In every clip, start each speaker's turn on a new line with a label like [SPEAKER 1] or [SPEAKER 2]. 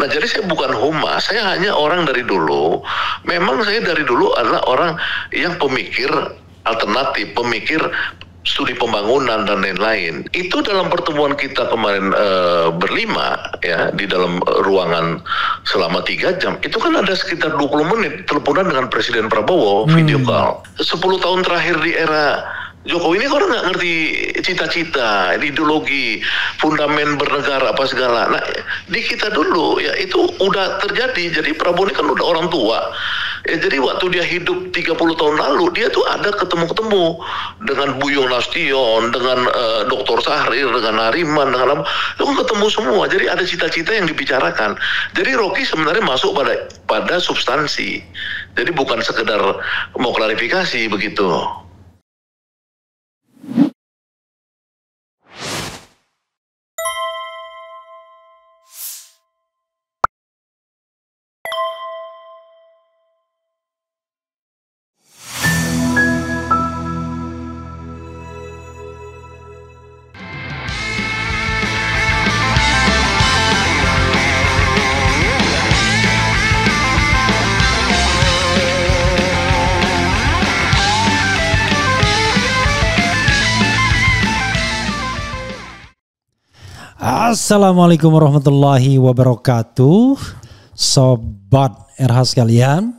[SPEAKER 1] Nah, jadi saya bukan humas, saya hanya orang dari dulu. Memang saya dari dulu adalah orang yang pemikir alternatif, pemikir studi pembangunan dan lain-lain. Itu dalam pertemuan kita kemarin berlima ya di dalam ruangan selama 3 jam. Itu kan ada sekitar 20 menit teleponan dengan Presiden Prabowo video call. 10 tahun terakhir di era Jokowi ini orang nggak ngerti cita-cita, ideologi, fundamen bernegara apa segala. Nah, di kita dulu ya itu udah terjadi. Jadi Prabowo ini kan udah orang tua. Ya, jadi waktu dia hidup 30 tahun lalu, dia tuh ada ketemu-ketemu dengan Buyung Nasution, dengan Dr. Sahrir, dengan Hariman, dengan apa, itu kan ketemu semua. Jadi ada cita-cita yang dibicarakan. Jadi Rocky sebenarnya masuk pada substansi. Jadi bukan sekedar mau klarifikasi begitu.
[SPEAKER 2] Assalamualaikum warahmatullahi wabarakatuh, sobat RH sekalian.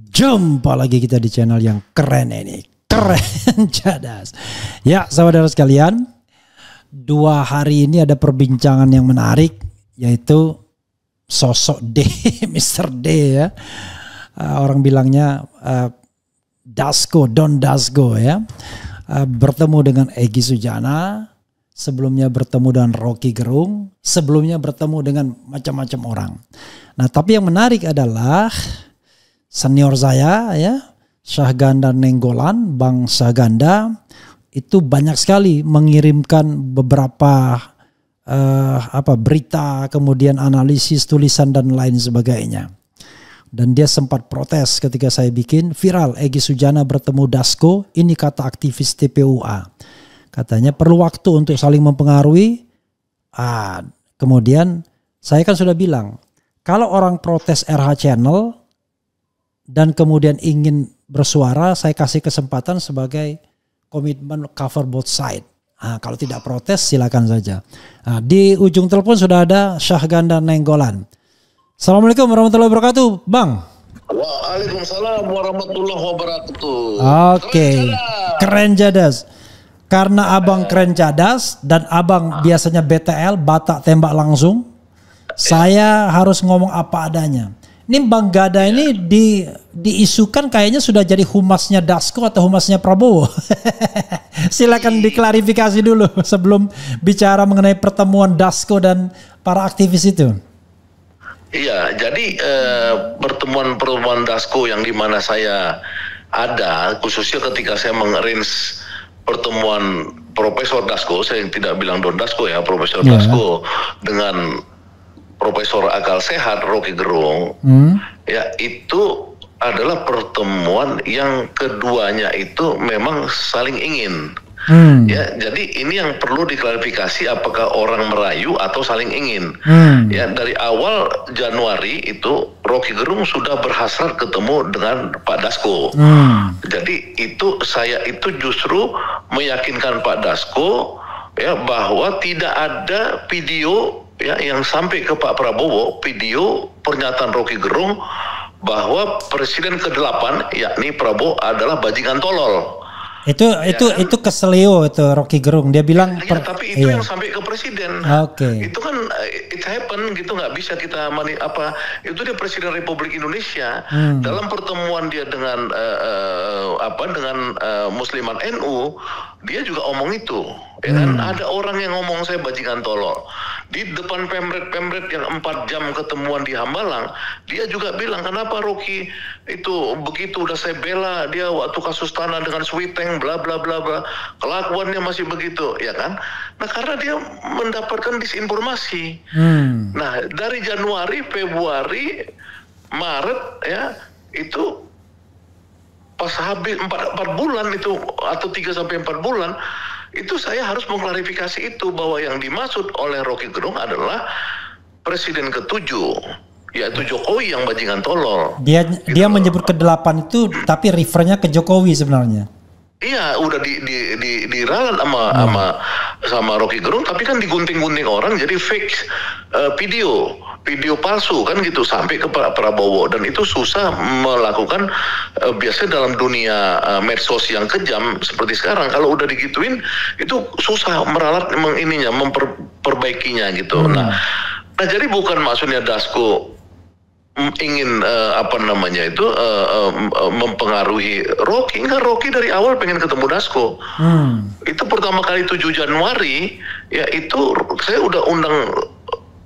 [SPEAKER 2] Jumpa lagi kita di channel yang keren ini, keren cadas. Ya, saudara sekalian, 2 hari ini ada perbincangan yang menarik, yaitu sosok D, Mr. D ya. Orang bilangnya Dasko, Don Dasko ya. Bertemu dengan Egy Sujana. Sebelumnya bertemu dengan Rocky Gerung, sebelumnya bertemu dengan macam-macam orang. Nah, tapi yang menarik adalah senior saya ya, Syahganda Nenggolan, Bang Syahganda, itu banyak sekali mengirimkan beberapa berita, kemudian analisis, tulisan dan lain sebagainya. Dan dia sempat protes ketika saya bikin viral Egy Sujana bertemu Dasko, ini kata aktivis TPUA. Katanya perlu waktu untuk saling mempengaruhi. Kemudian saya kan sudah bilang, kalau orang protes RH Channel dan kemudian ingin bersuara, saya kasih kesempatan sebagai komitmen cover both side. Kalau tidak protes silakan saja. Di ujung telepon sudah ada Syahganda Nenggolan. Assalamualaikum warahmatullahi wabarakatuh, Bang.
[SPEAKER 1] Waalaikumsalam warahmatullahi wabarakatuh.
[SPEAKER 2] Oke, keren jadas. Karena abang keren cadas dan abang biasanya BTL, batak tembak langsung, saya harus ngomong apa adanya. Ini Bang Gada ini diisukan kayaknya sudah jadi humasnya Dasko atau humasnya Prabowo. Silakan diklarifikasi dulu sebelum bicara mengenai pertemuan Dasko dan para aktivis itu.
[SPEAKER 1] Iya, jadi pertemuan Dasko yang dimana saya ada, khususnya ketika saya mengarrange pertemuan Profesor Dasko, saya tidak bilang Don Dasko ya, Profesor Dasko dengan Profesor Akal Sehat Rocky Gerung, ya itu adalah pertemuan yang keduanya itu memang saling ingin. Ya, jadi ini yang perlu diklarifikasi apakah orang merayu atau saling ingin. Ya, dari awal Januari itu Rocky Gerung sudah berhasrat ketemu dengan Pak Dasko. Jadi saya itu justru meyakinkan Pak Dasko ya bahwa tidak ada video ya yang sampai ke Pak Prabowo, video pernyataan Rocky Gerung bahwa Presiden ke-8 yakni Prabowo adalah bajingan tolol.
[SPEAKER 2] Itu keselio itu Rocky Gerung, dia bilang
[SPEAKER 1] tapi itu yang sampai ke presiden. Itu kan it happen gitu, nggak bisa kita itu dia Presiden Republik Indonesia. Dalam pertemuan dia dengan Musliman NU, dia juga omong itu ya kan. Ada orang yang ngomong saya bajingan tolol di depan pemret yang 4 jam ketemuan di Hambalang. Dia juga bilang, kenapa Rocky itu begitu, udah saya bela dia waktu kasus tanah dengan Switeng bla bla bla bla, kelakuannya masih begitu ya kan. Nah, karena dia mendapatkan disinformasi. Nah, dari Januari, Februari, Maret ya itu pas habis 4 bulan itu atau 3 sampai 4 bulan itu saya harus mengklarifikasi itu bahwa yang dimaksud oleh Rocky Gerung adalah presiden ke-7, yaitu Jokowi yang bajingan tolol.
[SPEAKER 2] Dia menyebut ke-8 itu, tapi refernya ke Jokowi sebenarnya.
[SPEAKER 1] Iya, udah diralat sama Rocky Gerung, tapi kan digunting-gunting orang jadi fake video palsu kan gitu sampai ke Pak Prabowo, dan itu susah melakukan biasanya dalam dunia medsos yang kejam seperti sekarang. Kalau udah digituin itu susah meralat memperbaikinya gitu. Nah jadi bukan maksudnya Dasko ingin mempengaruhi Rocky. Enggak, Rocky dari awal pengen ketemu Dasko. Itu pertama kali 7 Januari ya, itu saya udah undang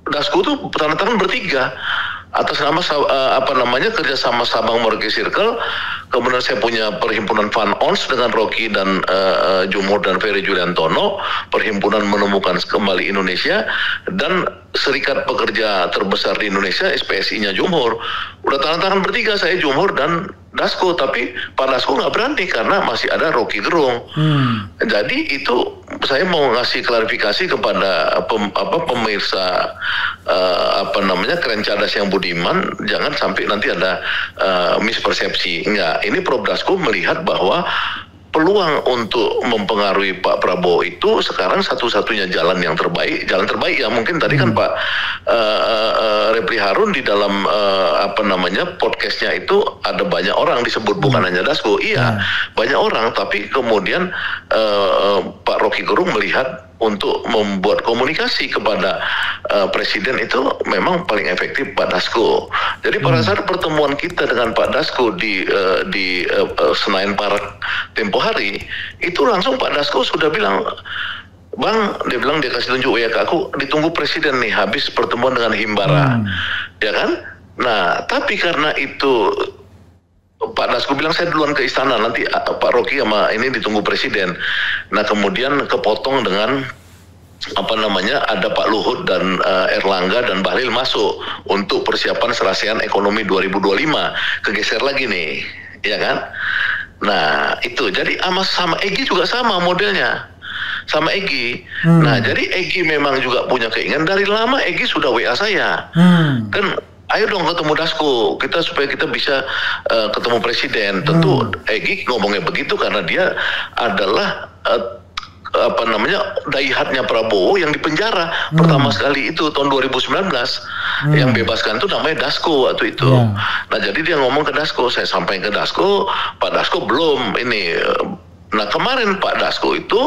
[SPEAKER 1] Dasko tuh tanda tangan bertiga atas nama kerjasama Sabang Merauke Circle. Kemudian saya punya perhimpunan Van Ons dengan Rocky dan Jumhur dan Ferry Juliantono, perhimpunan menemukan kembali Indonesia, dan serikat pekerja terbesar di Indonesia SPSI-nya Jumhur. Udah tanda tangan bertiga, saya, Jumhur dan Dasko, tapi Pak Dasko nggak berani karena masih ada Rocky Gerung. Jadi itu saya mau ngasih klarifikasi kepada pemirsa Keren Cadas yang budiman, jangan sampai nanti ada mispersepsi. Enggak, ini Prof Dasko melihat bahwa peluang untuk mempengaruhi Pak Prabowo itu sekarang satu-satunya jalan terbaik ya. Mungkin tadi kan Pak Repli Harun di dalam podcastnya itu ada banyak orang disebut, bukan hanya Dasko. Iya, banyak orang, tapi kemudian Pak Rocky Gerung melihat untuk membuat komunikasi kepada presiden itu memang paling efektif Pak Dasko. Jadi pada saat pertemuan kita dengan Pak Dasko di Senayan Park tempo hari, itu langsung Pak Dasko sudah bilang, Bang, dia bilang, dia kasih tunjuk ya ke aku, ditunggu presiden nih habis pertemuan dengan Himbara, ya kan? Nah, tapi karena itu Pak Dasko bilang saya duluan ke istana, nanti Pak Rocky sama ini ditunggu presiden. Nah kemudian kepotong dengan ada Pak Luhut dan Erlangga dan Bahlil masuk untuk persiapan serasian ekonomi 2025. Kegeser lagi nih, ya kan? Nah itu, jadi sama Egy juga sama modelnya, sama Egy. Nah jadi Egy memang juga punya keinginan dari lama. Egy sudah WA saya, kan ayo dong ketemu Dasko, supaya kita bisa ketemu presiden. Tentu Egy ngomongnya begitu karena dia adalah daihatnya Prabowo yang dipenjara pertama sekali itu tahun 2019. Yang bebaskan itu namanya Dasko waktu itu. Nah jadi dia ngomong ke Dasko, saya sampaikan ke Dasko, Pak Dasko belum ini. Nah kemarin Pak Dasko itu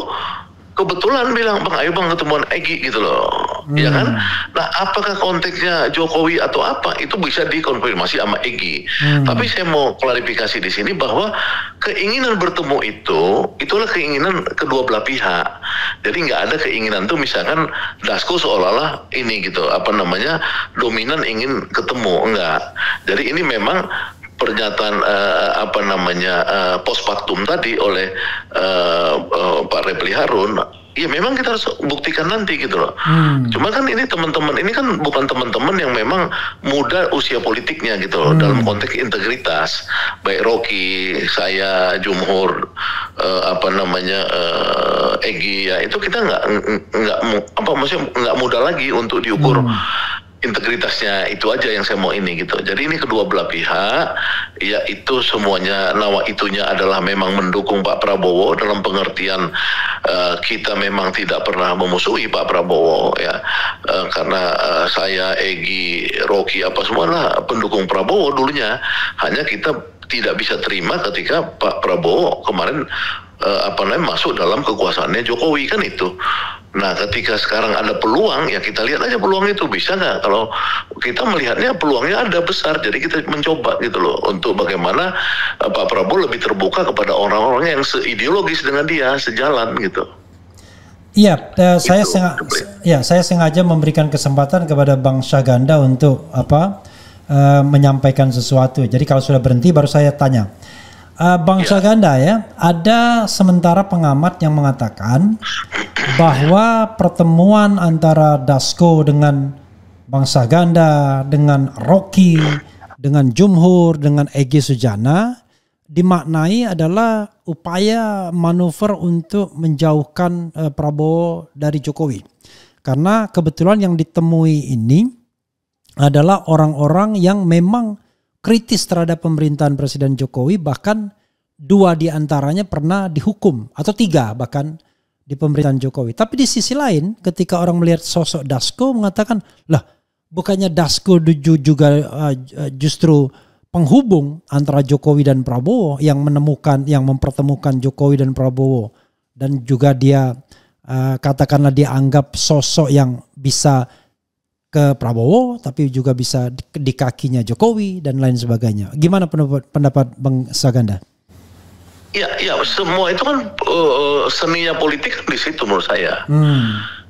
[SPEAKER 1] kebetulan bilang, Bang, ayo Bang ketemuan Egy gitu loh, ya kan? Nah, apakah konteksnya Jokowi atau apa, itu bisa dikonfirmasi sama Egy. Tapi saya mau klarifikasi di sini bahwa keinginan bertemu itulah keinginan kedua belah pihak. Jadi nggak ada keinginan tuh misalkan Dasko seolah-olah ini gitu, dominan ingin ketemu, enggak. Jadi ini memang pernyataan post factum tadi oleh Pak Repli Harun, ya memang kita harus buktikan nanti gitu loh. Cuma kan ini teman-teman ini kan bukan teman-teman yang memang muda usia politiknya gitu loh, dalam konteks integritas. Baik Rocky, saya, Jumhur, Egy, ya itu kita nggak muda lagi untuk diukur integritasnya. Itu aja yang saya mau ini gitu. Jadi ini kedua belah pihak, ya itu semuanya itunya adalah memang mendukung Pak Prabowo dalam pengertian kita memang tidak pernah memusuhi Pak Prabowo ya, karena saya, Egy, Rocky semualah pendukung Prabowo dulunya. Hanya kita tidak bisa terima ketika Pak Prabowo kemarin masuk dalam kekuasaannya Jokowi kan itu. Nah ketika sekarang ada peluang, ya kita lihat aja peluang itu bisa nggak. Kalau kita melihatnya peluangnya ada besar, jadi kita mencoba gitu loh untuk bagaimana Pak Prabowo lebih terbuka kepada orang-orang yang seideologis dengan dia, sejalan gitu.
[SPEAKER 2] Iya, saya sengaja memberikan kesempatan kepada Bang Syahganda untuk menyampaikan sesuatu. Jadi kalau sudah berhenti baru saya tanya. Bang Syahganda ya, ada sementara pengamat yang mengatakan bahwa pertemuan antara Dasko dengan Bang Syahganda, dengan Rocky, dengan Jumhur, dengan Egy Sujana dimaknai adalah upaya manuver untuk menjauhkan Prabowo dari Jokowi. Karena kebetulan yang ditemui ini adalah orang-orang yang memang kritis terhadap pemerintahan Presiden Jokowi, bahkan 2 di antaranya pernah dihukum atau 3 bahkan di pemerintahan Jokowi. Tapi di sisi lain ketika orang melihat sosok Dasko mengatakan, lah bukannya Dasko juga justru penghubung antara Jokowi dan Prabowo yang mempertemukan Jokowi dan Prabowo, dan juga dia katakanlah dia anggap sosok yang bisa ke Prabowo tapi juga bisa di kakinya Jokowi dan lain sebagainya. Gimana pendapat Bang Saganda?
[SPEAKER 1] Ya, semua itu kan seninya politik kan di situ menurut saya.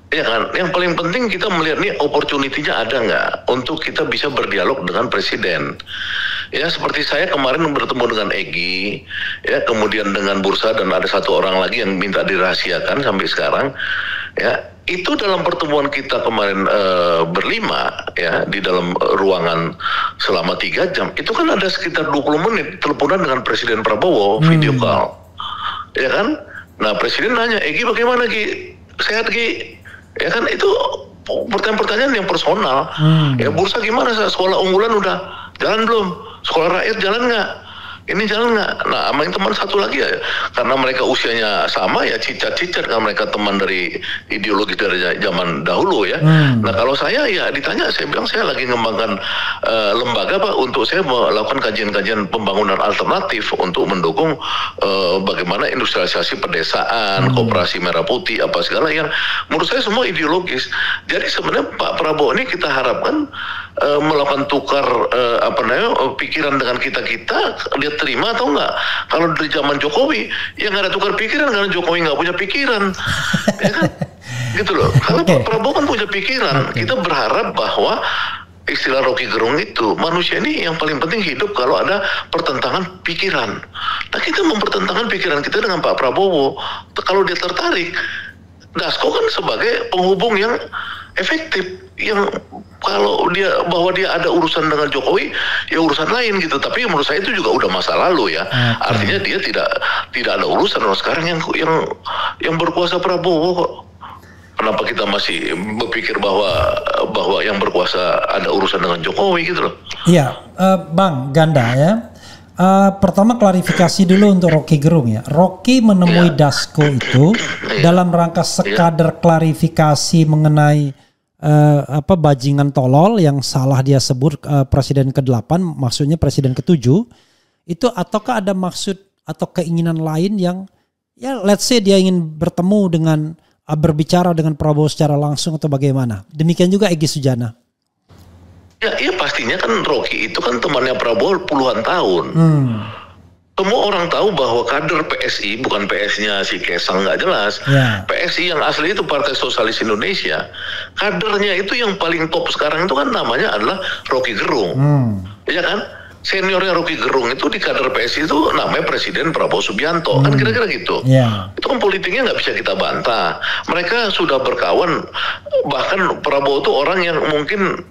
[SPEAKER 1] Ya kan, yang paling penting kita melihat nih opportunity-nya ada nggak untuk kita bisa berdialog dengan presiden. Ya seperti saya kemarin bertemu dengan Egy, ya kemudian dengan Bursa dan ada 1 orang lagi yang minta dirahasiakan sampai sekarang. Ya itu dalam pertemuan kita kemarin berlima ya di dalam ruangan selama 3 jam. Itu kan ada sekitar 20 menit teleponan dengan Presiden Prabowo video call. Ya kan? Nah presiden nanya, Egy bagaimana Gi? Sehat Gi? Ya kan itu pertanyaan-pertanyaan yang personal. Ya Bursa gimana? Sekolah unggulan udah jalan belum? Sekolah rakyat jalan nggak? Ini jalan nggak? Nah, sama yang teman 1 lagi ya, karena mereka usianya sama ya cicat-cicat, karena mereka teman dari ideologi dari zaman dahulu ya. Nah kalau saya ya ditanya, saya bilang saya lagi ngembangkan lembaga Pak untuk saya melakukan kajian-kajian pembangunan alternatif untuk mendukung bagaimana industrialisasi pedesaan, koperasi merah putih, apa segala yang menurut saya semua ideologis. Jadi sebenarnya Pak Prabowo ini kita harapkan melakukan tukar pikiran dengan kita dia terima atau enggak. Kalau dari zaman Jokowi ya nggak ada tukar pikiran karena Jokowi nggak punya pikiran. Ya kan? Gitu loh. Karena Pak Prabowo kan punya pikiran. Kita berharap bahwa istilah Rocky Gerung itu, manusia ini yang paling penting hidup kalau ada pertentangan pikiran. Nah kita mempertentangkan pikiran kita dengan Pak Prabowo. Kalau dia tertarik, Dasko kan sebagai penghubung yang efektif, yang kalau bahwa dia ada urusan dengan Jokowi ya urusan lain gitu, tapi menurut saya itu juga udah masa lalu ya. Artinya dia tidak ada urusan. Sekarang yang berkuasa Prabowo kok. Kenapa kita masih berpikir bahwa yang berkuasa ada urusan dengan Jokowi gitu loh.
[SPEAKER 2] Iya, Bang Ganda ya. Pertama klarifikasi dulu untuk Rocky Gerung ya. Rocky menemui Dasko itu dalam rangka sekadar klarifikasi mengenai bajingan tolol yang salah dia sebut presiden ke-8, maksudnya presiden ke-7 itu, ataukah ada maksud atau keinginan lain yang ya let's say dia ingin bertemu dengan berbicara dengan Prabowo secara langsung atau bagaimana? Demikian juga Egy Sujana.
[SPEAKER 1] Ya pastinya kan Rocky itu kan temannya Prabowo puluhan tahun. Semua orang tahu bahwa kader PSI, bukan PS-nya si Kesang nggak jelas. PSI yang asli itu Partai Sosialis Indonesia. Kadernya itu yang paling top sekarang itu kan namanya adalah Rocky Gerung. Ya kan? Seniornya Rocky Gerung itu di kader PSI itu namanya Presiden Prabowo Subianto. Kan kira-kira gitu. Itu kan politiknya nggak bisa kita bantah. Mereka sudah berkawan. Bahkan Prabowo itu orang yang mungkin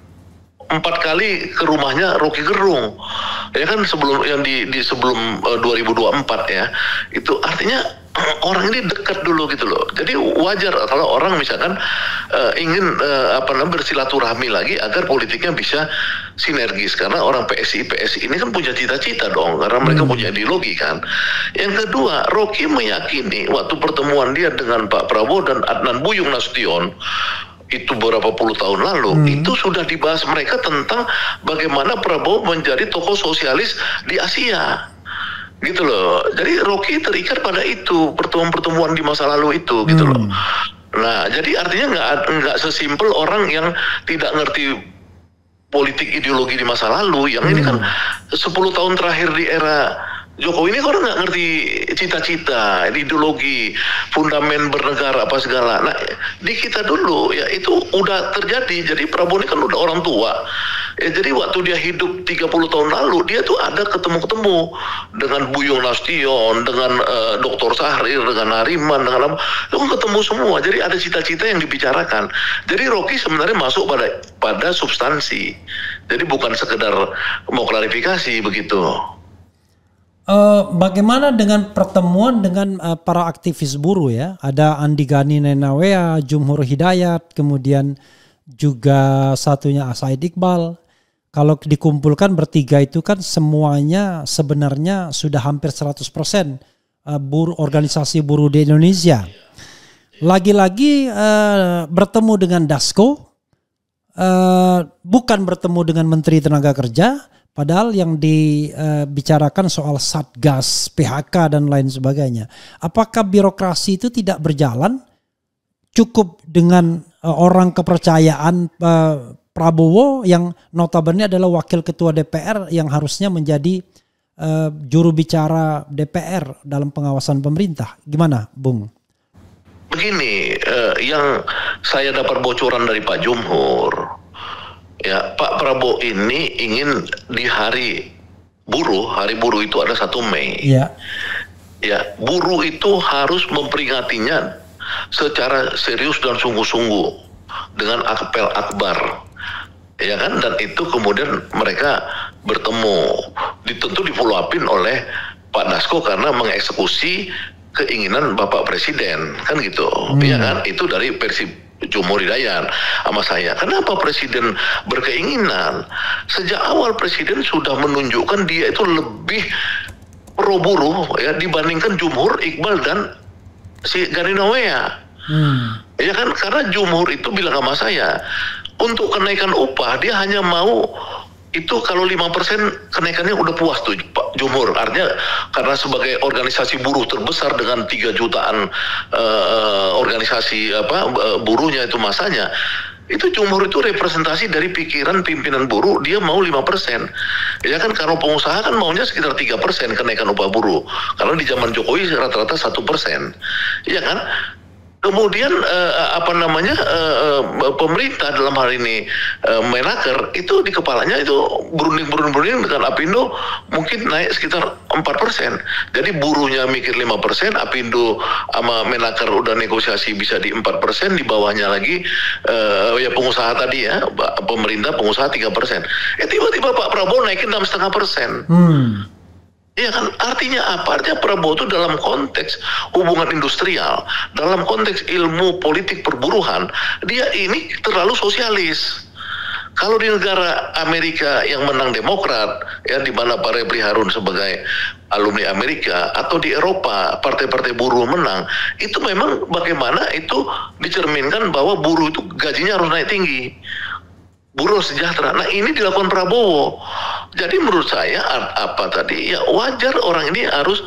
[SPEAKER 1] 4 kali ke rumahnya Rocky Gerung, ya kan, sebelum yang di sebelum 2024 ya. Itu artinya orang ini dekat dulu gitu loh. Jadi wajar kalau orang misalkan ingin bersilaturahmi lagi agar politiknya bisa sinergis, karena orang PSI ini kan punya cita-cita dong, karena mereka punya ideologi kan. Yang kedua, Rocky meyakini waktu pertemuan dia dengan Pak Prabowo dan Adnan Buyung Nasution itu beberapa puluh tahun lalu, itu sudah dibahas mereka tentang bagaimana Prabowo menjadi tokoh sosialis di Asia gitu loh. Jadi Rocky terikat pada itu, pertemuan-pertemuan di masa lalu itu gitu loh. Nah jadi artinya nggak sesimpel orang yang tidak ngerti politik ideologi di masa lalu. Yang ini kan 10 tahun terakhir di era Jokowi ini orang nggak ngerti cita-cita, ideologi, fundamen bernegara apa segala. Nah di kita dulu ya itu udah terjadi. Jadi Prabowo ini kan udah orang tua. Ya, jadi waktu dia hidup 30 tahun lalu, dia tuh ada ketemu-ketemu dengan Buyung Nasution, dengan Dr. Sahrir, dengan Hariman, dengan apa, itu kan ketemu semua. Jadi ada cita-cita yang dibicarakan. Jadi Rocky sebenarnya masuk pada substansi. Jadi bukan sekedar mau klarifikasi begitu.
[SPEAKER 2] Bagaimana dengan pertemuan dengan para aktivis buruh ya? Ada Andi Gani Nenawea, Jumhur Hidayat, kemudian juga satunya Said Iqbal. kalau dikumpulkan bertiga itu kan semuanya sebenarnya sudah hampir 100% organisasi buruh di Indonesia. Lagi-lagi bertemu dengan Dasko, bukan bertemu dengan Menteri Tenaga Kerja, padahal yang dibicarakan soal Satgas, PHK dan lain sebagainya. Apakah birokrasi itu tidak berjalan? Cukup dengan orang kepercayaan Prabowo yang notabene adalah wakil ketua DPR yang harusnya menjadi juru bicara DPR dalam pengawasan pemerintah. Gimana, Bung?
[SPEAKER 1] Begini, yang saya dapat bocoran dari Pak Jumhur, ya Pak Prabowo ini ingin di hari buruh itu ada 1 Mei.
[SPEAKER 2] Ya.
[SPEAKER 1] Ya, buruh itu harus memperingatinya secara serius dan sungguh-sungguh dengan apel akbar. Ya kan, dan itu kemudian mereka bertemu, tentu di follow upin oleh Pak Dasko karena mengeksekusi keinginan Bapak Presiden, kan gitu. Ya kan, itu dari versi Jumhur Hidayat sama saya. Kenapa Presiden berkeinginan? Sejak awal Presiden sudah menunjukkan dia itu lebih pro buruh ya dibandingkan Jumhur, Iqbal dan si Garinawea. Ya kan, karena Jumhur itu bilang sama saya, untuk kenaikan upah dia hanya mau itu kalau 5% kenaikannya udah puas tuh Pak Jumhur. Artinya karena sebagai organisasi buruh terbesar dengan 3 jutaan organisasi buruhnya itu masanya, itu Jumhur itu representasi dari pikiran pimpinan buruh, dia mau 5%. Ya kan, kalau pengusaha kan maunya sekitar 3% kenaikan upah buruh. Karena di zaman Jokowi rata-rata 1%. Ya kan? Kemudian pemerintah dalam hal ini Menaker itu di kepalanya itu berunding dengan Apindo mungkin naik sekitar 4%. Jadi buruhnya mikir 5%, Apindo sama Menaker udah negosiasi bisa di 4%, di bawahnya lagi ya pengusaha tadi ya, pemerintah pengusaha 3%. Tiba-tiba Pak Prabowo naikin 6,5%. Ya kan, artinya apa? Artinya Prabowo itu dalam konteks hubungan industrial, dalam konteks ilmu politik perburuhan, dia ini terlalu sosialis. Kalau di negara Amerika yang menang Demokrat, ya di mana Pak Refli Harun sebagai alumni Amerika, atau di Eropa partai-partai buruh menang, itu memang bagaimana itu dicerminkan bahwa buruh itu gajinya harus naik tinggi. Buruh sejahtera. Nah, ini dilakukan Prabowo. Jadi menurut saya ya wajar orang ini harus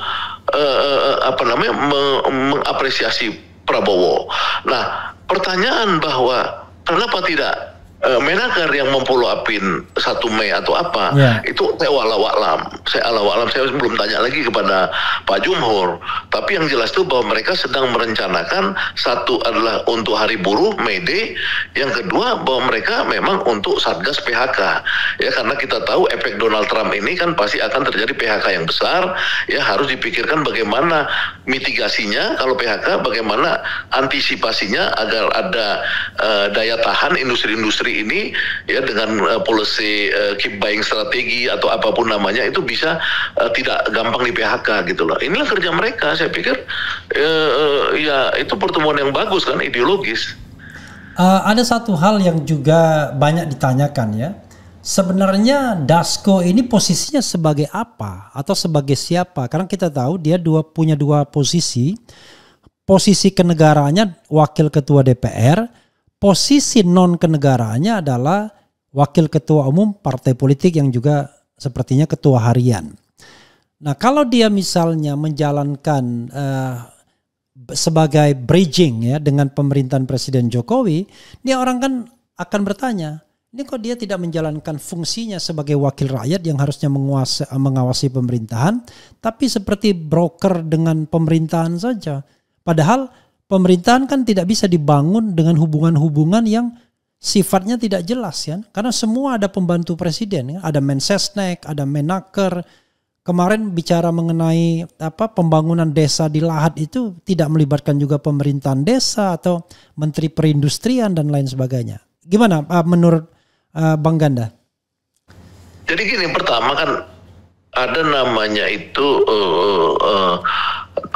[SPEAKER 1] mengapresiasi Prabowo. Nah, pertanyaan bahwa kenapa tidak Menaker yang memfollow upin 1 Mei atau apa, itu saya walau-alam. Saya belum tanya lagi kepada Pak Jumhur. Tapi yang jelas itu bahwa mereka sedang merencanakan, satu adalah untuk hari buruh, May Day. Yang kedua bahwa mereka memang untuk Satgas PHK. Ya, karena kita tahu efek Donald Trump ini kan pasti akan terjadi PHK yang besar. Ya, harus dipikirkan bagaimana mitigasinya kalau PHK, bagaimana antisipasinya agar ada daya tahan industri-industri ini ya dengan policy keep buying strategi atau apapun namanya itu bisa tidak gampang di PHK gitu loh. Inilah kerja mereka. Saya pikir ya itu pertemuan yang bagus kan, ideologis.
[SPEAKER 2] Ada satu hal yang juga banyak ditanyakan ya. Sebenarnya Dasko ini posisinya sebagai apa atau sebagai siapa? Karena kita tahu dia punya dua posisi. Posisi kenegaraannya wakil ketua DPR. Posisi non kenegaraannya adalah wakil ketua umum partai politik yang juga sepertinya ketua harian. Nah, kalau dia misalnya menjalankan sebagai bridging ya dengan pemerintahan Presiden Jokowi, dia orang kan akan bertanya, ini kok dia tidak menjalankan fungsinya sebagai wakil rakyat yang harusnya mengawasi pemerintahan, tapi seperti broker dengan pemerintahan saja. Padahal pemerintahan kan tidak bisa dibangun dengan hubungan-hubungan yang sifatnya tidak jelas ya. Karena semua ada pembantu presiden ya. Ada Mensesnek, ada Menaker. Kemarin bicara mengenai pembangunan desa di Lahat itu tidak melibatkan juga pemerintahan desa atau menteri perindustrian dan lain sebagainya. Gimana menurut Bang Ganda?
[SPEAKER 1] Jadi gini, pertama kan ada namanya itu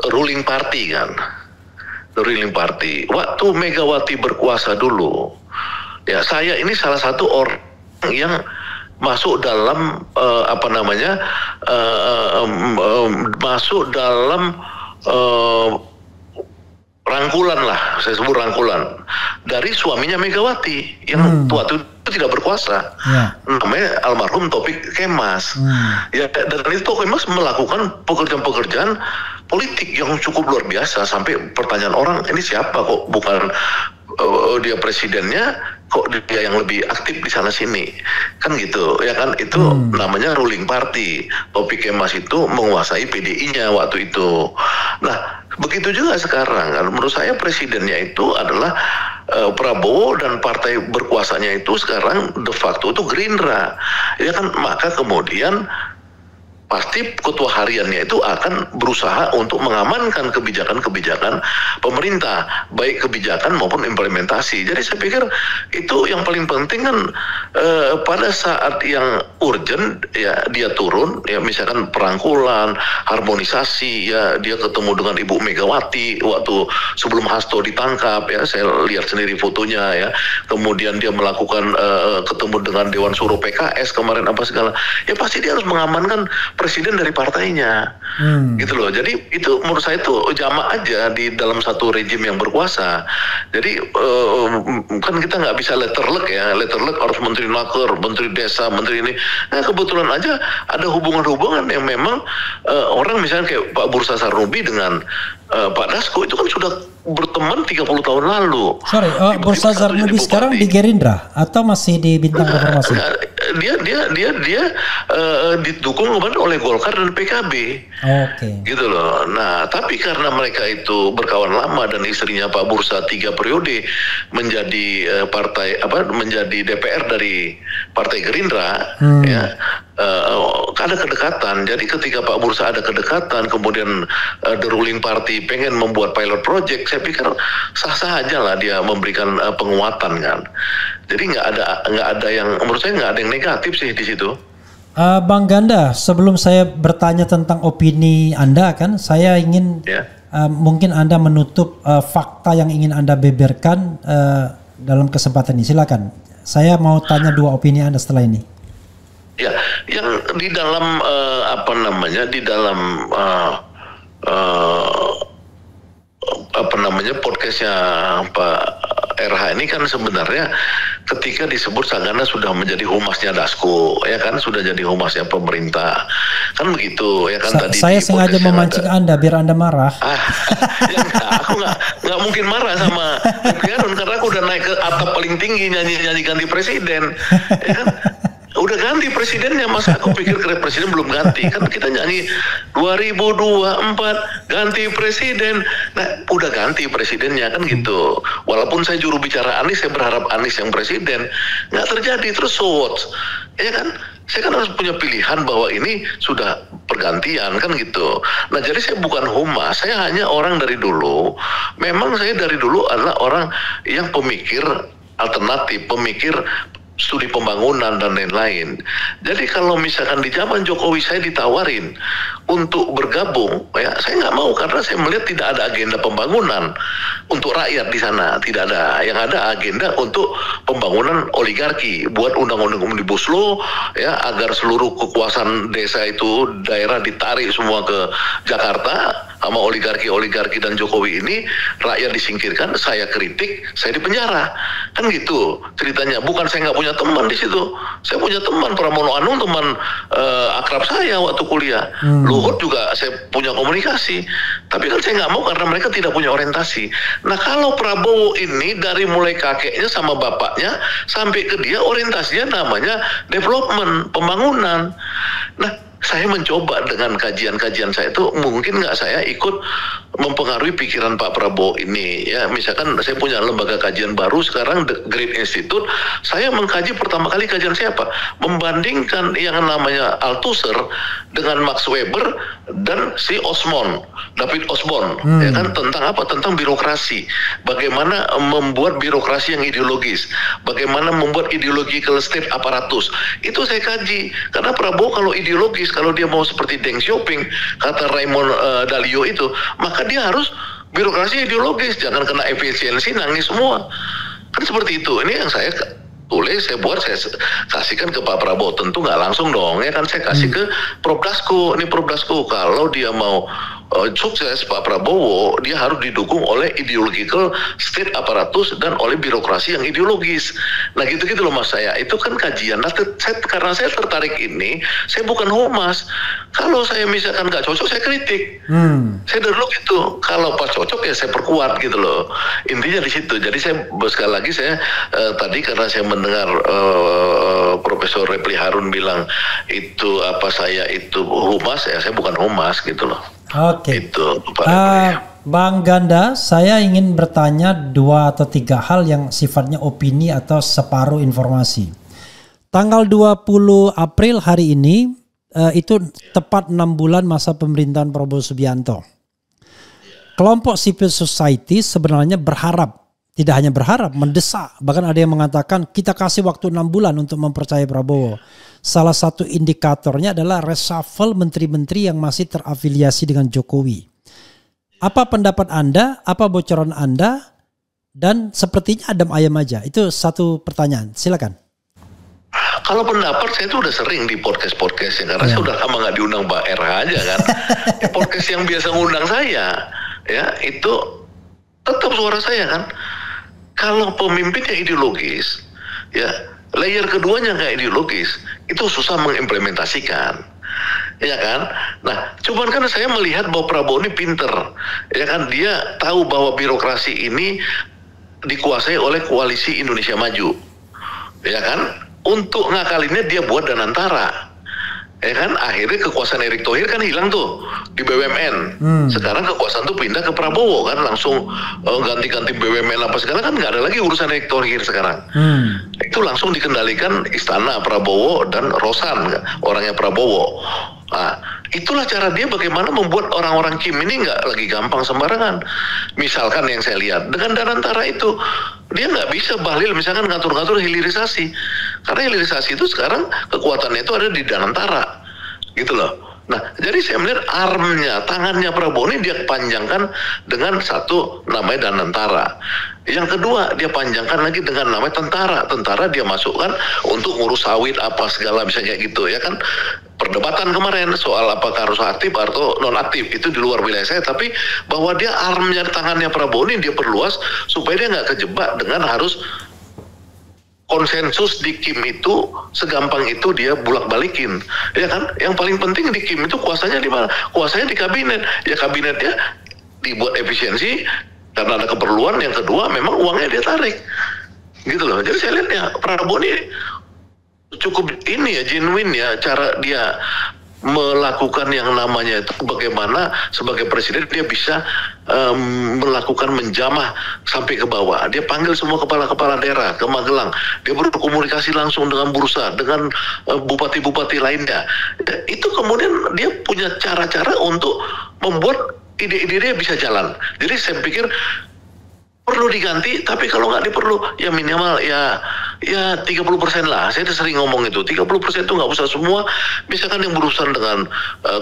[SPEAKER 1] ruling party kan. Ruling party. Waktu Megawati berkuasa dulu, ya saya ini salah satu orang yang masuk dalam masuk dalam rangkulan lah, saya sebut rangkulan dari suaminya Megawati yang waktu itu tidak berkuasa, namanya almarhum Taufik Kemas. Ya, dan itu Kemas melakukan pekerjaan-pekerjaan politik yang cukup luar biasa sampai pertanyaan orang, ini siapa kok bukan dia presidennya, kok dia yang lebih aktif di sana sini, kan gitu ya kan. Itu namanya ruling party. Taufik Kemas itu menguasai PDI-nya waktu itu. Nah, begitu juga sekarang. Menurut saya presidennya itu adalah Prabowo, dan partai berkuasanya itu sekarang de facto itu Gerindra, ya kan. Maka kemudian pasti ketua hariannya itu akan berusaha untuk mengamankan kebijakan-kebijakan pemerintah, baik kebijakan maupun implementasi. Jadi saya pikir itu yang paling penting kan, pada saat yang urgent ya dia turun, ya misalkan perangkulan, harmonisasi, ya dia ketemu dengan Ibu Megawati waktu sebelum Hasto ditangkap, ya saya lihat sendiri fotonya, ya kemudian dia melakukan ketemu dengan Dewan Suro PKS kemarin apa segala, ya pasti dia harus mengamankan presiden dari partainya, gitu loh. Jadi itu menurut saya itu jamak aja di dalam satu rejim yang berkuasa. Jadi kan kita nggak bisa letterlek ya, letterlek harus menteri naker, menteri desa, menteri ini. Nah kebetulan aja ada hubungan-hubungan yang memang orang misalnya kayak Pak Bursa Sarnubi dengan Pak Dasko itu kan sudah berteman 30 tahun lalu.
[SPEAKER 2] Sorry, Bursa Sarnubi sekarang di Gerindra atau masih di Bintang Reformasi?
[SPEAKER 1] Dia didukung oleh Golkar dan PKB. Gitu loh. Nah, tapi karena mereka itu berkawan lama dan istrinya Pak Bursa 3 periode menjadi menjadi DPR dari Partai Gerindra, ya. Ada kedekatan. Jadi ketika Pak Bursa ada kedekatan, kemudian the ruling party pengen membuat pilot project, saya pikir sah-sah aja lah dia memberikan penguatan kan. Jadi nggak ada yang, menurut saya nggak ada yang negatif sih di situ.
[SPEAKER 2] Bang Ganda, sebelum saya bertanya tentang opini Anda kan, saya ingin mungkin Anda menutup fakta yang ingin Anda beberkan dalam kesempatan ini. Silakan. Saya mau tanya 2 opini Anda setelah ini.
[SPEAKER 1] Ya, yang di dalam di dalam podcastnya Pak RH ini kan sebenarnya ketika disebut Sagana sudah menjadi humasnya Dasko, ya kan, sudah jadi humasnya pemerintah, kan begitu ya kan. Tadi
[SPEAKER 2] saya sengaja memancing Anda biar Anda marah.
[SPEAKER 1] Ya enggak, aku nggak mungkin marah sama Harun karena aku udah naik ke atap paling tinggi nyanyi ganti presiden, ya kan. Udah ganti presidennya, masa aku pikir presiden belum ganti, kan kita nyanyi 2024 ganti presiden. Nah udah ganti presidennya kan gitu. Walaupun saya juru bicara Anies, saya berharap Anies yang presiden, nggak terjadi. Terus so what, ya kan. Saya kan harus punya pilihan bahwa ini sudah pergantian kan gitu. Nah jadi saya bukan humas, saya hanya orang dari dulu. Memang saya dari dulu adalah orang yang pemikir alternatif, pemikir studi pembangunan dan lain-lain. Jadi kalau misalkan di zaman Jokowi saya ditawarin untuk bergabung, ya saya nggak mau karena saya melihat tidak ada agenda pembangunan untuk rakyat di sana, tidak ada. Yang ada agenda untuk pembangunan oligarki, buat undang-undang Omnibus Law, ya agar seluruh kekuasaan desa itu daerah ditarik semua ke Jakarta sama oligarki dan Jokowi ini, rakyat disingkirkan, saya kritik, saya dipenjara, kan gitu ceritanya. Bukan saya nggak punya teman di situ, saya punya teman Pramono Anung, teman akrab saya waktu kuliah. Luhut juga saya punya komunikasi, tapi kan saya nggak mau karena mereka tidak punya orientasi. Nah kalau Prabowo ini dari mulai kakeknya sama bapaknya sampai ke dia orientasinya namanya development, pembangunan. Nah saya mencoba dengan kajian-kajian saya itu, mungkin nggak saya ikut mempengaruhi pikiran Pak Prabowo ini, ya misalkan saya punya lembaga kajian baru sekarang, The Great Institute. Saya mengkaji pertama kali kajian siapa, membandingkan yang namanya Althusser dengan Max Weber dan si David Osborne, ya kan, tentang apa, tentang birokrasi, bagaimana membuat birokrasi yang ideologis, bagaimana membuat ideological state aparatus. Itu saya kaji, karena Prabowo kalau ideologis, kalau dia mau seperti Deng Xiaoping, kata Raymond Dalio itu, maka dia harus birokrasi ideologis, jangan kena efisiensi, nangis semua. Kan seperti itu. Ini yang saya tulis, saya buat, saya kasihkan ke Pak Prabowo. Tentu nggak langsung dong, ya kan, saya kasih ke Prof Dasko. Ini Prof Dasko, kalau dia mau sukses Pak Prabowo, dia harus didukung oleh ideological state aparatus dan oleh birokrasi yang ideologis. Nah gitu-gitu loh Mas saya. Itu kan kajian. Nah, karena saya tertarik ini, saya bukan humas. Kalau saya misalkan nggak cocok, saya kritik. Saya dari dulu gitu. Kalau pas cocok ya saya perkuat gitu loh. Intinya di situ. Jadi saya sekali lagi saya tadi karena saya mendengar Profesor Repli Harun bilang itu saya itu humas, ya saya bukan humas gitu loh.
[SPEAKER 2] Oke.
[SPEAKER 1] Itu Pak
[SPEAKER 2] Bang Ganda, saya ingin bertanya 2 atau 3 hal yang sifatnya opini atau separuh informasi. Tanggal 20 April hari ini itu tepat 6 bulan masa pemerintahan Prabowo Subianto. Kelompok civil society sebenarnya berharap, tidak hanya berharap, mendesak. Bahkan ada yang mengatakan kita kasih waktu 6 bulan untuk mempercayai Prabowo. Salah satu indikatornya adalah reshuffle menteri-menteri yang masih terafiliasi dengan Jokowi. Apa pendapat Anda? Apa bocoran Anda? Dan sepertinya adem ayam aja. Itu satu pertanyaan. Silakan.
[SPEAKER 1] Kalau pendapat saya itu udah sering di podcast ya, karena saya udah lama nggak diundang Pak RH aja kan. Podcast yang biasa ngundang saya, ya itu tetap suara saya kan. Kalau pemimpinnya ideologis, ya layer keduanya nggak ideologis, itu susah mengimplementasikan, ya kan? Nah, cuman kan saya melihat bahwa Prabowo ini pinter, ya kan? Dia tahu bahwa birokrasi ini dikuasai oleh koalisi Indonesia Maju, ya kan? Untuk ngakalinnya dia buat Danantara, ya kan? Akhirnya kekuasaan Erick Thohir kan hilang tuh di BUMN. Sekarang kekuasaan tuh pindah ke Prabowo kan, langsung ganti-ganti BUMN apa segala kan, nggak ada lagi urusan Erick Thohir sekarang. Itu langsung dikendalikan istana Prabowo dan Rosan, orangnya Prabowo. Nah, itulah cara dia bagaimana membuat orang-orang Kim ini nggak lagi gampang sembarangan. Misalkan yang saya lihat dengan Danantara itu, dia nggak bisa bahlil misalkan ngatur-ngatur hilirisasi, karena hilirisasi itu sekarang kekuatannya itu ada di Danantara, gitu loh. Nah, jadi saya melihat armnya, tangannya Prabowo ini dia panjangkan dengan satu namanya Danantara. Yang kedua, dia panjangkan lagi dengan namanya tentara. Tentara dia masukkan untuk ngurus sawit apa segala bisa kayak gitu ya kan. Perdebatan kemarin soal apakah harus aktif atau non aktif itu di luar wilayah saya, tapi bahwa dia armnya tangannya Prabowo ini dia perluas supaya dia nggak kejebak dengan harus konsensus di Kim itu segampang itu dia bulak-balikin, ya kan? Yang paling penting di Kim itu kuasanya di mana? Kuasanya di kabinet. Ya kabinetnya dibuat efisiensi karena ada keperluan. Yang kedua memang uangnya dia tarik, gitu loh. Jadi saya lihat ya Prabowo ini cukup ini ya genuine ya cara dia melakukan yang namanya itu bagaimana sebagai presiden dia bisa melakukan menjamah sampai ke bawah. Dia panggil semua kepala-kepala daerah ke Magelang. Dia berkomunikasi langsung dengan bursa, dengan bupati-bupati lainnya. Itu kemudian dia punya cara-cara untuk membuat ide-ide dia bisa jalan. Jadi saya pikir perlu diganti, tapi kalau nggak diperlu ya minimal ya 30% lah. Saya sering ngomong itu 30% itu nggak usah semua. Misalkan yang berurusan dengan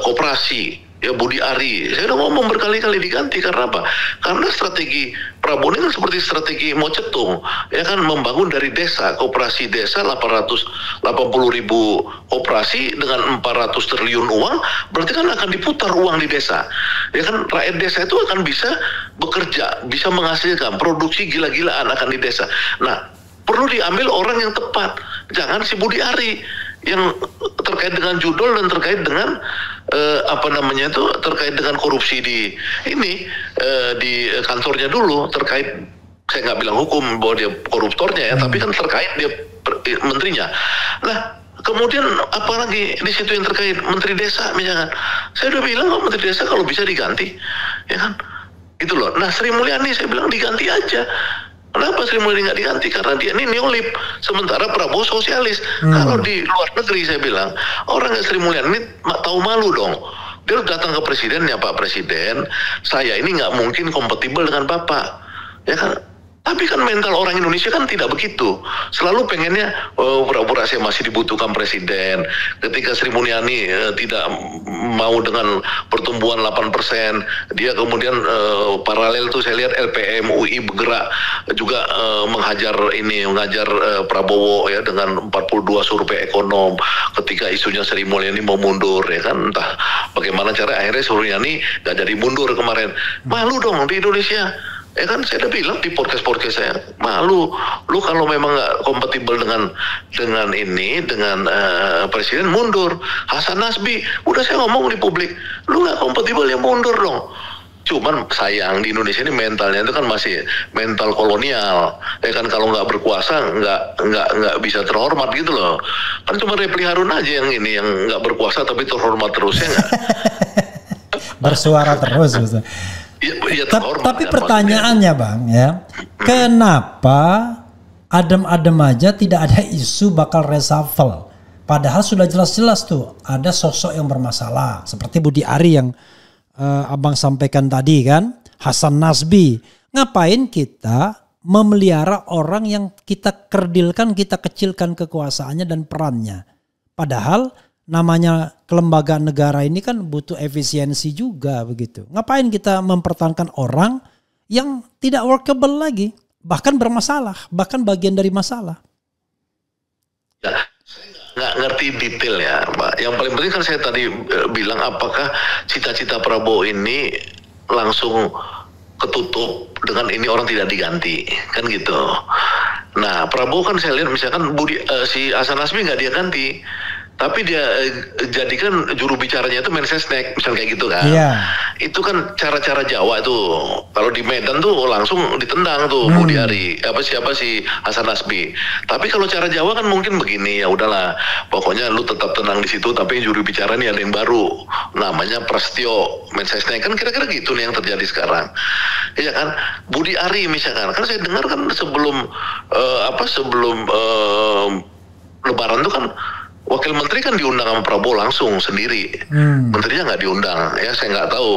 [SPEAKER 1] koperasi ya Budi Ari, saya udah ngomong berkali-kali diganti. Karena apa? Karena strategi Prabowo ini kan seperti strategi Mao Zedong, ya kan, membangun dari desa, koperasi desa 880.000 koperasi dengan 400 triliun uang, berarti kan akan diputar uang di desa, ya kan, rakyat desa itu akan bisa bekerja, bisa menghasilkan produksi gila-gilaan akan di desa. Nah, perlu diambil orang yang tepat, jangan si Budi Ari yang terkait dengan judul dan terkait dengan terkait dengan korupsi di ini di kantornya dulu, terkait saya nggak bilang hukum bahwa dia koruptornya ya, tapi kan terkait dia menterinya. Nah, kemudian apalagi di situ yang terkait menteri desa misalkan, saya udah bilang kok menteri desa kalau bisa diganti, ya kan, gitu loh. Nah, Sri Mulyani saya bilang diganti aja. Kenapa Sri Mulyani nggak diganti? Karena dia ini neolib, sementara Prabowo sosialis. Kalau di luar negeri saya bilang, orang Sri Mulyani ini tahu malu dong. Dia datang ke presidennya, Pak Presiden, saya ini nggak mungkin kompatibel dengan Bapak, ya kan? Tapi kan mental orang Indonesia kan tidak begitu. Selalu pengennya pura-pura saya masih dibutuhkan presiden. Ketika Sri Mulyani tidak mau dengan pertumbuhan 8%, dia kemudian paralel tuh saya lihat LPM UI bergerak juga menghajar Prabowo ya dengan 42 survei ekonom. Ketika isunya Sri Mulyani mau mundur ya kan, entah bagaimana cara akhirnya Sri Mulyani gak jadi mundur kemarin. Malu dong di Indonesia. Ya kan saya udah bilang di podcast saya, malu lu kalau memang nggak kompatibel dengan presiden mundur. Hasan Nasbi udah saya ngomong di publik, lu nggak kompatibel ya mundur dong. Cuman sayang di Indonesia ini mentalnya itu kan masih mental kolonial. Ya kan kalau nggak berkuasa nggak bisa terhormat gitu loh. Kan cuma Repli Harun aja yang nggak berkuasa tapi terhormat terus ya nggak.
[SPEAKER 2] Bersuara terus.
[SPEAKER 1] Ya,
[SPEAKER 2] tapi pertanyaannya Bang ya, kenapa adem-adem aja tidak ada isu bakal reshuffle? Padahal sudah jelas-jelas tuh ada sosok yang bermasalah seperti Budi Ari yang Abang sampaikan tadi kan, Hasan Nasbi. Ngapain kita memelihara orang yang kita kerdilkan, kita kecilkan kekuasaannya dan perannya? Padahal namanya kelembagaan negara ini kan butuh efisiensi juga begitu. Ngapain kita mempertahankan orang yang tidak workable lagi, bahkan bermasalah, bahkan bagian dari masalah.
[SPEAKER 1] Ya, nggak ngerti detail ya, Pak. Yang paling penting kan saya tadi bilang apakah cita-cita Prabowo ini langsung ketutup dengan ini orang tidak diganti, kan gitu. Nah Prabowo kan saya lihat misalkan si Hasan Nasbi nggak dia ganti. Tapi dia jadikan juru bicaranya itu Mensesnek, misalnya kayak gitu kan. Iya. Itu kan cara-cara Jawa itu. Kalau di Medan tuh langsung ditendang tuh Budi Ari, siapa si Hasan Nasbi. Tapi kalau cara Jawa kan mungkin begini, ya udahlah. Pokoknya lu tetap tenang di situ, tapi juru bicara nih ada yang baru. Namanya Prasetyo Mensesnek, kan kira-kira gitu nih yang terjadi sekarang. Iya kan? Budi Ari misalkan, kan saya dengar kan sebelum Lebaran tuh kan Wakil Menteri kan diundang sama Prabowo langsung sendiri, menterinya nggak diundang. Ya saya nggak tahu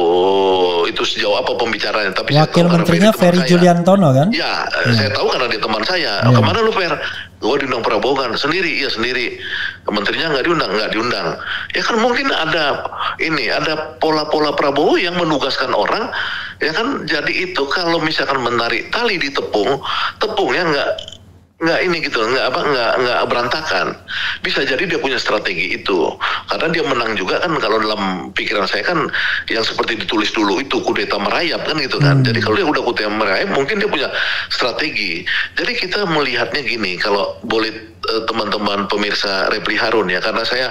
[SPEAKER 1] itu sejauh apa pembicaraannya. Tapi
[SPEAKER 2] Wakil Menterinya Ferry Juliantono kan?
[SPEAKER 1] Ya, saya tahu karena dia teman saya. Kemana lu Fer? Gue diundang Prabowo kan sendiri, iya sendiri. Menterinya nggak diundang. Ya kan mungkin ada pola-pola Prabowo yang menugaskan orang. Ya kan jadi itu kalau misalkan menarik tali di tepungnya nggak berantakan. Bisa jadi dia punya strategi itu karena dia menang juga kan. Kalau dalam pikiran saya kan yang seperti ditulis dulu itu kudeta merayap kan gitu kan. Jadi kalau dia udah kudeta merayap mungkin dia punya strategi. Jadi kita melihatnya gini, kalau boleh teman-teman pemirsa Repli Harun ya, karena saya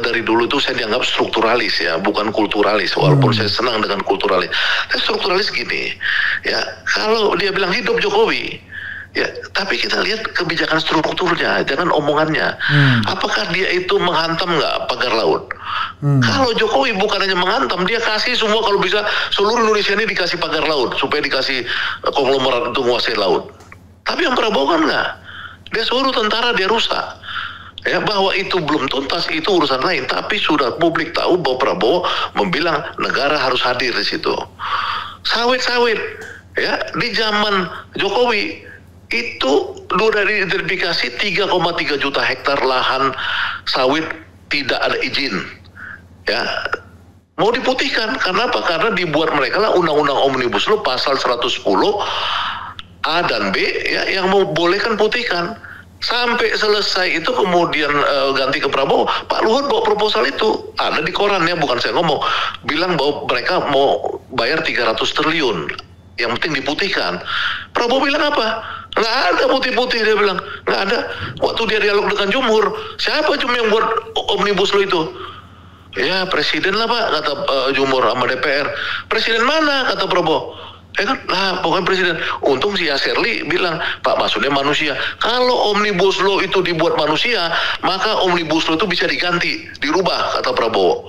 [SPEAKER 1] dari dulu tuh saya dianggap strukturalis ya, bukan kulturalis, walaupun saya senang dengan kulturalis. Tapi strukturalis gini ya, kalau dia bilang hidup Jokowi ya, tapi kita lihat kebijakan strukturnya, jangan omongannya. Apakah dia itu menghantam nggak pagar laut? Kalau Jokowi bukan hanya menghantam, dia kasih semua, kalau bisa seluruh Indonesia ini dikasih pagar laut supaya dikasih konglomerat untuk menguasai laut. Tapi yang Prabowo kan nggak. Dia suruh tentara, dia rusak. Ya, bahwa itu belum tuntas itu urusan lain, tapi sudah publik tahu bahwa Prabowo membilang negara harus hadir di situ. Sawit ya di zaman Jokowi itu sudah diidentifikasi 3,3 juta hektar lahan sawit tidak ada izin. Ya, mau diputihkan karena apa? Karena dibuat mereka lah undang-undang Omnibus Law pasal 110 A dan B ya, yang mau bolehkan putihkan. Sampai selesai itu kemudian ganti ke Prabowo, Pak Luhut bawa proposal itu, ada di koran ya, bukan saya ngomong, bilang bahwa mereka mau bayar 300 triliun, yang penting diputihkan. Prabowo bilang apa? Nggak ada putih-putih, dia bilang nggak ada. Waktu dia dialog dengan Jumhur, siapa yang buat Omnibus Law itu? Ya presiden lah Pak, kata Jumhur sama DPR. Presiden mana, kata Prabowo? Ya kan, lah pokoknya presiden. Untung si Yaserli bilang, Pak maksudnya manusia. Kalau Omnibus Law itu dibuat manusia, maka Omnibus Law itu bisa diganti, dirubah, kata Prabowo.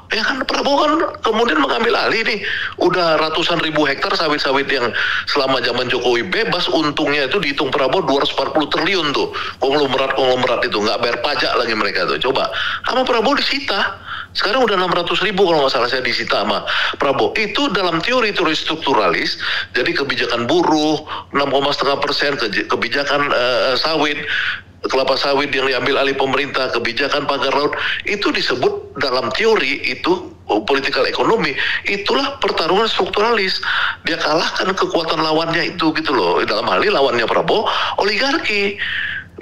[SPEAKER 1] Ya kan Prabowo kan kemudian mengambil alih nih, udah ratusan ribu hektar sawit-sawit yang selama zaman Jokowi bebas, untungnya itu dihitung Prabowo 240 triliun tuh, konglomerat itu nggak bayar pajak lagi mereka tuh. Coba sama Prabowo disita Sekarang udah 600.000 kalau nggak salah saya disita sama Prabowo. Itu dalam teori-teori strukturalis, jadi kebijakan buruh 6,5%, kebijakan sawit, kelapa sawit yang diambil alih pemerintah, kebijakan pagar laut, itu disebut dalam teori itu political ekonomi, itulah pertarungan strukturalis. Dia kalahkan kekuatan lawannya itu gitu loh. Dalam hal ini lawannya Prabowo, oligarki.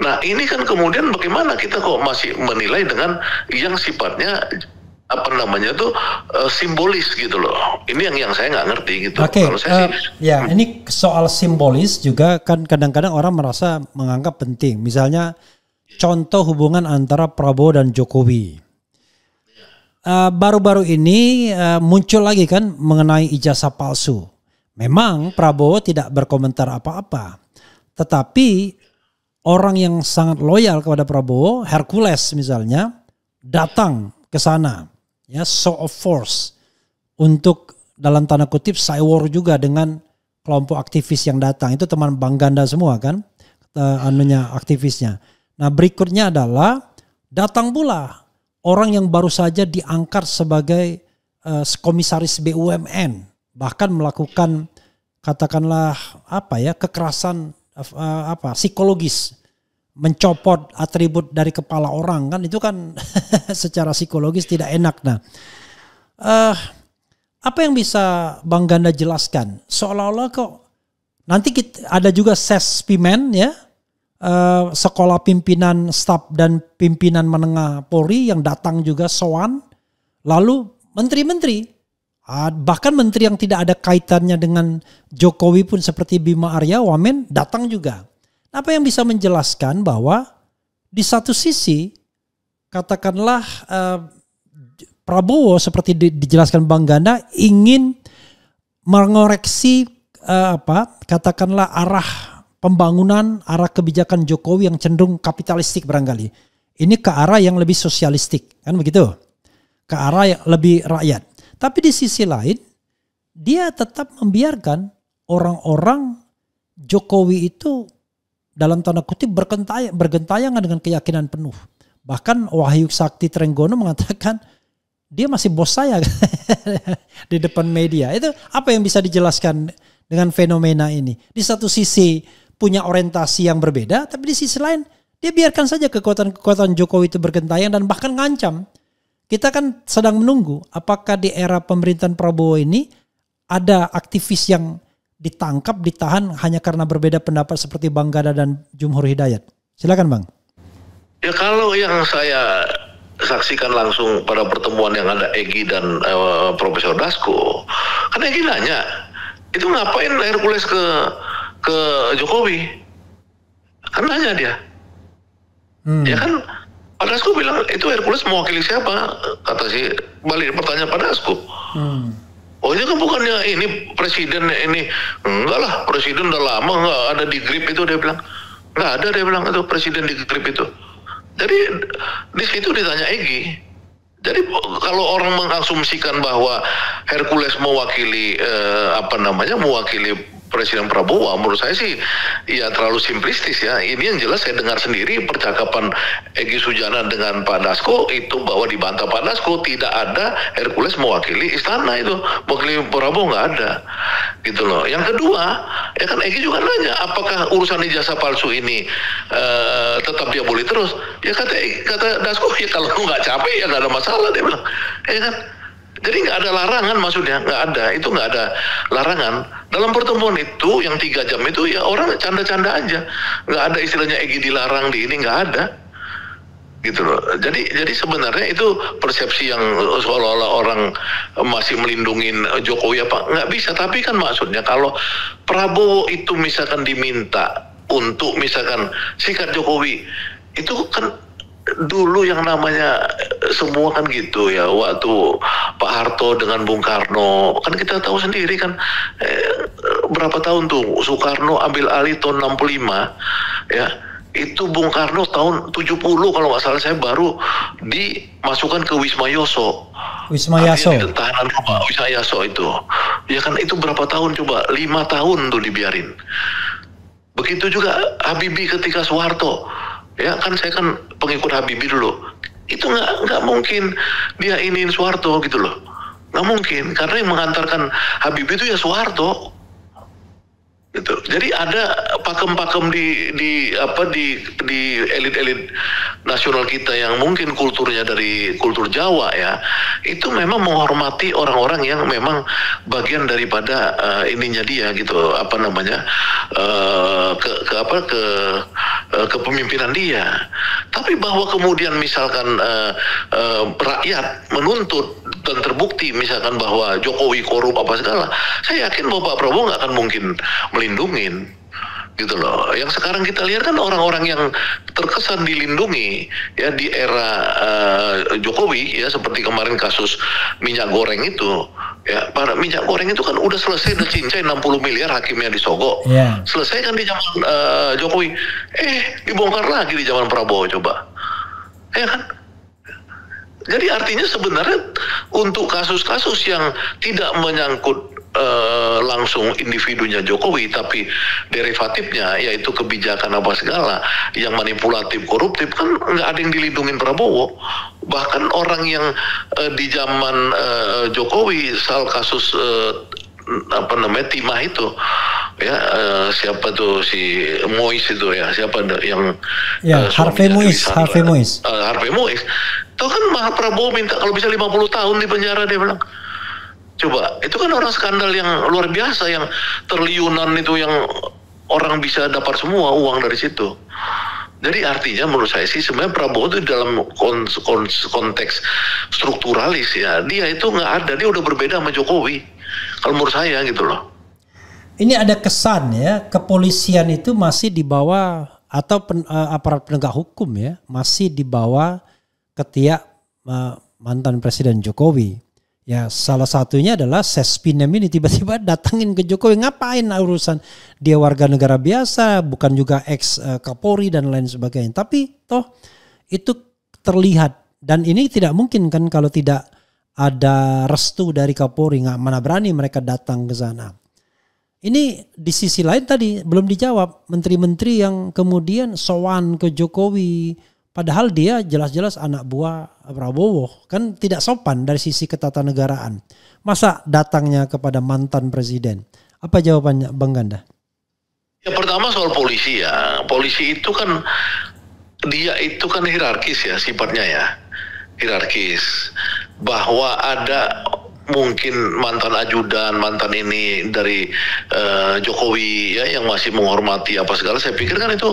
[SPEAKER 1] Nah ini kan kemudian bagaimana kita kok masih menilai dengan yang sifatnya apa namanya tuh simbolis gitu loh. Ini yang saya nggak ngerti gitu.
[SPEAKER 2] Oke,
[SPEAKER 1] Kalau saya
[SPEAKER 2] ya ini soal simbolis juga kan kadang-kadang orang merasa menganggap penting. Misalnya contoh hubungan antara Prabowo dan Jokowi. Baru-baru ini muncul lagi kan mengenai ijazah palsu. Memang Prabowo tidak berkomentar apa-apa, tetapi orang yang sangat loyal kepada Prabowo, Hercules misalnya, datang ke sana. Ya, show of force untuk dalam tanda kutip cywar juga dengan kelompok aktivis yang datang. Itu teman Bang Ganda semua kan, aktivisnya. Nah berikutnya adalah datang pula orang yang baru saja diangkat sebagai komisaris BUMN, bahkan melakukan katakanlah kekerasan psikologis, mencopot atribut dari kepala orang kan, itu kan secara psikologis tidak enak. Nah, apa yang bisa Bang Ganda jelaskan? Seolah-olah kok nanti ada juga Sespimen ya, sekolah pimpinan staf dan pimpinan menengah Polri yang datang juga sowan, lalu menteri-menteri, bahkan menteri yang tidak ada kaitannya dengan Jokowi pun seperti Bima Arya Wamen datang juga. Apa yang bisa menjelaskan bahwa di satu sisi katakanlah Prabowo seperti dijelaskan Bang Ganda ingin mengoreksi katakanlah arah pembangunan, arah kebijakan Jokowi yang cenderung kapitalistik barangkali. Ini ke arah yang lebih sosialistik, kan begitu? Ke arah yang lebih rakyat. Tapi di sisi lain dia tetap membiarkan orang-orang Jokowi itu dalam tanda kutip bergentayangan dengan keyakinan penuh. Bahkan Wahyu Sakti Trenggono mengatakan dia masih bos saya di depan media. Itu apa yang bisa dijelaskan dengan fenomena ini? Di satu sisi punya orientasi yang berbeda, tapi di sisi lain dia biarkan saja kekuatan-kekuatan Jokowi itu bergentayangan dan bahkan ngancam. Kita kan sedang menunggu apakah di era pemerintahan Prabowo ini ada aktivis yang ditangkap, ditahan hanya karena berbeda pendapat seperti Bang Ganda dan Jumhur Hidayat. Silakan Bang. Ya
[SPEAKER 1] kalau yang saya saksikan langsung pada pertemuan yang ada Egy dan Profesor Dasko, kan Egy nanya, itu ngapain Hercules ke Jokowi? Kan nanya dia. Ya kan Pak Dasko bilang itu Hercules mewakili siapa? Kata si balik pertanyaan Pak Dasko. Oh ini kan bukannya ini presiden ini. Enggak lah, presiden udah lama enggak ada di grip itu, dia bilang. Enggak ada, dia bilang itu presiden di grip itu. Jadi di situ ditanya Egy. Jadi kalau orang mengasumsikan bahwa Hercules mewakili mewakili Presiden Prabowo, menurut saya sih ya terlalu simplistis ya. Ini yang jelas saya dengar sendiri percakapan Egy Sujana dengan Pak Dasko itu bahwa dibantah Pak Dasko tidak ada Hercules mewakili istana itu, mewakili Prabowo nggak ada, gitu loh. Yang kedua, ya kan Egy juga nanya apakah urusan ijazah palsu ini tetap dia boleh terus? Ya kata Dasko ya kalau nggak capek ya nggak ada masalah, dia bilang, ya kan. Jadi nggak ada larangan, maksudnya nggak ada larangan dalam pertemuan itu yang 3 jam itu, ya orang canda-canda aja, nggak ada istilahnya Egy dilarang di ini, nggak ada, gitu loh. Jadi sebenarnya itu persepsi yang seolah-olah orang masih melindungi Jokowi apa nggak bisa, tapi kan maksudnya kalau Prabowo itu misalkan diminta untuk misalkan sikat Jokowi, itu kan dulu yang namanya semua kan gitu ya, waktu Pak Harto dengan Bung Karno kan kita tahu sendiri kan berapa tahun tuh Soekarno ambil alih tahun 65 ya, itu Bung Karno tahun 70 kalau nggak salah saya baru dimasukkan ke Wisma Yaso. Tahanan rumah Wisma Yaso itu ya kan, itu berapa tahun coba, 5 tahun tuh dibiarin. Begitu juga Habibie ketika Soeharto. Ya kan saya kan pengikut Habibie dulu. Itu nggak mungkin dia iniin Soeharto gitu loh. Nggak mungkin, karena yang mengantarkan Habibie itu ya Soeharto. Gitu. Jadi ada pakem-pakem di elit-elit nasional kita yang mungkin kulturnya dari kultur Jawa ya, itu memang menghormati orang-orang yang memang bagian daripada ininya dia gitu, apa namanya, kepemimpinan dia. Tapi bahwa kemudian misalkan rakyat menuntut dan terbukti misalkan bahwa Jokowi korup apa segala, saya yakin bahwa Pak Prabowo nggak akan mungkin melindungin gitu loh. Yang sekarang kita lihat kan orang-orang yang terkesan dilindungi ya di era Jokowi ya, seperti kemarin kasus minyak goreng itu ya, para minyak goreng itu kan udah selesai, udah cincai 60 miliar hakimnya disogok. Selesai kan di zaman Jokowi, dibongkar lagi di zaman Prabowo, coba ya kan. Jadi artinya sebenarnya untuk kasus-kasus yang tidak menyangkut langsung individunya Jokowi, tapi derivatifnya yaitu kebijakan apa segala yang manipulatif, koruptif, kan nggak ada yang dilindungin Prabowo. Bahkan orang yang di zaman Jokowi, soal kasus timah itu ya, siapa tuh si Mois itu ya, siapa yang
[SPEAKER 2] Harvey Mois.
[SPEAKER 1] Harvey Mois. Tahu kan Prabowo minta kalau bisa 50 tahun di penjara, dia bilang. Coba, itu kan orang skandal yang luar biasa, yang triliunan itu, yang orang bisa dapat semua uang dari situ. Jadi artinya menurut saya sih sebenarnya Prabowo itu dalam konteks strukturalis ya, dia itu nggak ada, dia udah berbeda sama Jokowi. Kalau menurut saya gitu loh.
[SPEAKER 2] Ini ada kesan ya, kepolisian itu masih di bawah, atau aparat penegak hukum ya, masih di bawah ketiak mantan Presiden Jokowi. Ya salah satunya adalah Sespinem ini tiba-tiba datangin ke Jokowi, ngapain urusan, dia warga negara biasa, bukan juga ex Kapolri dan lain sebagainya. Tapi toh itu terlihat, dan ini tidak mungkin kan kalau tidak ada restu dari Kapolri, nggak mana berani mereka datang ke sana. Ini di sisi lain tadi belum dijawab, menteri-menteri yang kemudian sowan ke Jokowi, padahal dia jelas-jelas anak buah Prabowo, kan tidak sopan dari sisi ketatanegaraan. Masa datangnya kepada mantan presiden? Apa jawabannya Bang Ganda?
[SPEAKER 1] Ya pertama soal polisi ya. Polisi itu kan dia itu kan hierarkis ya sifatnya ya. Hierarkis. Bahwa ada mungkin mantan ajudan, mantan ini dari Jokowi ya yang masih menghormati apa segala, saya pikir kan itu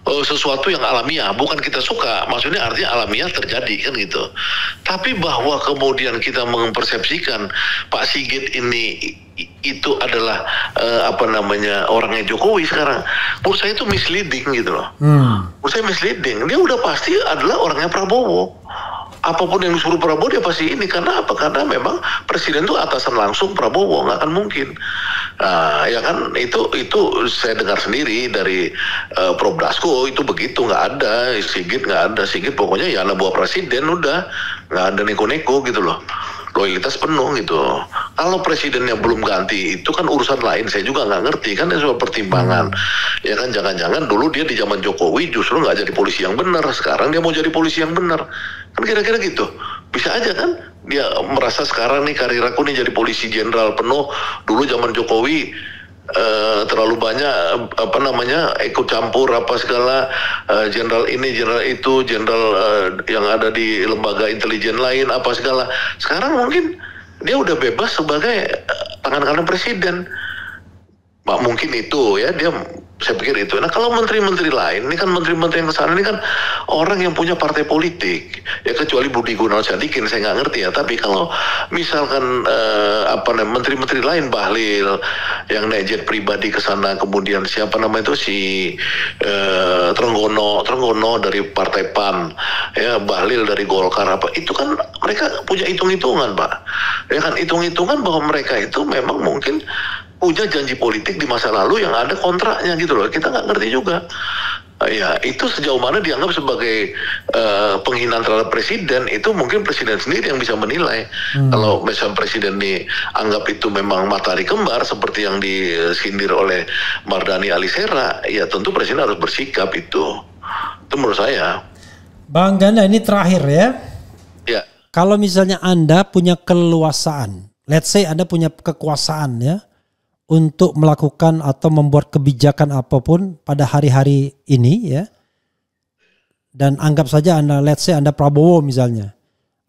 [SPEAKER 1] sesuatu yang alamiah, bukan kita suka, maksudnya artinya alamiah terjadi kan gitu. Tapi bahwa kemudian kita mempersepsikan Pak Sigit ini itu adalah orangnya Jokowi sekarang, menurut saya itu misleading gitu loh. Menurut saya misleading, dia udah pasti adalah orangnya Prabowo. Apapun yang disuruh Prabowo dia pasti ini, karena apa? Karena memang presiden itu atasan langsung Prabowo, nggak akan mungkin. Ya kan itu saya dengar sendiri dari Prof Dasko itu begitu, nggak ada Sigit, nggak ada Sigit, pokoknya ya anak buah presiden, udah nggak ada neko-neko gitu loh, loyalitas penuh gitu. Kalau presidennya belum ganti itu kan urusan lain, saya juga nggak ngerti kan, itu soal pertimbangan. Ya kan jangan-jangan dulu dia di zaman Jokowi justru nggak jadi polisi yang benar, sekarang dia mau jadi polisi yang benar. Kan kira-kira gitu. Bisa aja kan dia merasa sekarang nih karir aku nih jadi polisi jenderal penuh, dulu zaman Jokowi terlalu banyak ikut campur apa segala, jenderal ini jenderal itu, jenderal yang ada di lembaga intelijen lain apa segala. Sekarang mungkin dia udah bebas sebagai tangan kanan presiden. Mungkin itu ya, saya pikir itu. Nah kalau menteri-menteri lain, ini kan menteri-menteri yang kesana ini kan orang yang punya partai politik, ya kecuali Budi Gunawan Sadikin, saya nggak ngerti ya. Tapi kalau misalkan menteri-menteri lain, Bahlil yang naik jet pribadi ke sana, kemudian siapa nama itu si Trenggono dari Partai PAN, ya Bahlil dari Golkar apa, itu kan mereka punya hitung-hitungan Pak. Ya kan hitung-hitungan bahwa mereka itu memang mungkin punya janji politik di masa lalu yang ada kontraknya gitu loh. Kita nggak ngerti juga. Ya itu sejauh mana dianggap sebagai penghinaan terhadap presiden, itu mungkin presiden sendiri yang bisa menilai. Kalau misalnya presiden dianggap itu memang matahari kembar seperti yang disindir oleh Mardhani Alisera, ya tentu presiden harus bersikap itu menurut saya.
[SPEAKER 2] Bang Ganda, ini terakhir ya.
[SPEAKER 1] Ya.
[SPEAKER 2] Kalau misalnya Anda punya keleluasaan, let's say Anda punya kekuasaan ya, untuk melakukan atau membuat kebijakan apapun pada hari-hari ini ya, dan anggap saja Anda, let's say Anda Prabowo misalnya,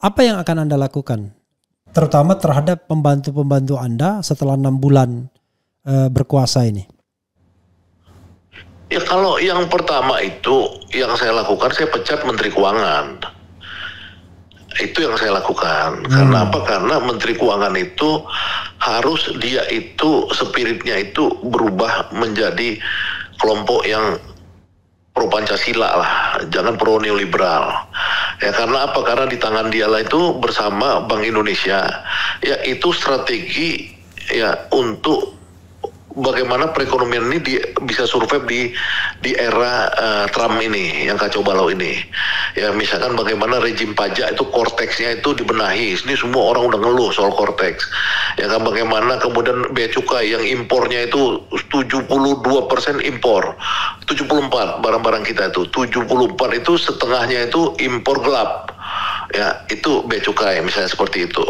[SPEAKER 2] apa yang akan Anda lakukan? Terutama terhadap pembantu-pembantu Anda setelah 6 bulan berkuasa ini.
[SPEAKER 1] Ya kalau yang pertama itu yang saya lakukan, saya pecat Menteri Keuangan. Itu yang saya lakukan. Karena apa? Karena Menteri Keuangan itu harus dia itu spiritnya itu berubah menjadi kelompok yang pro Pancasila lah, jangan pro neoliberal. Ya karena apa? Karena di tangan dia lah itu bersama Bank Indonesia, ya itu strategi ya untuk bagaimana perekonomian ini bisa survive di era Trump ini, yang kacau balau ini. Ya misalkan bagaimana rejim pajak itu korteksnya itu dibenahi. Ini semua orang udah ngeluh soal korteks. Ya kan bagaimana kemudian bea cukai yang impornya itu 72% impor. 74 barang-barang kita itu. 74 itu setengahnya itu impor gelap. Ya itu bea cukai misalnya seperti itu.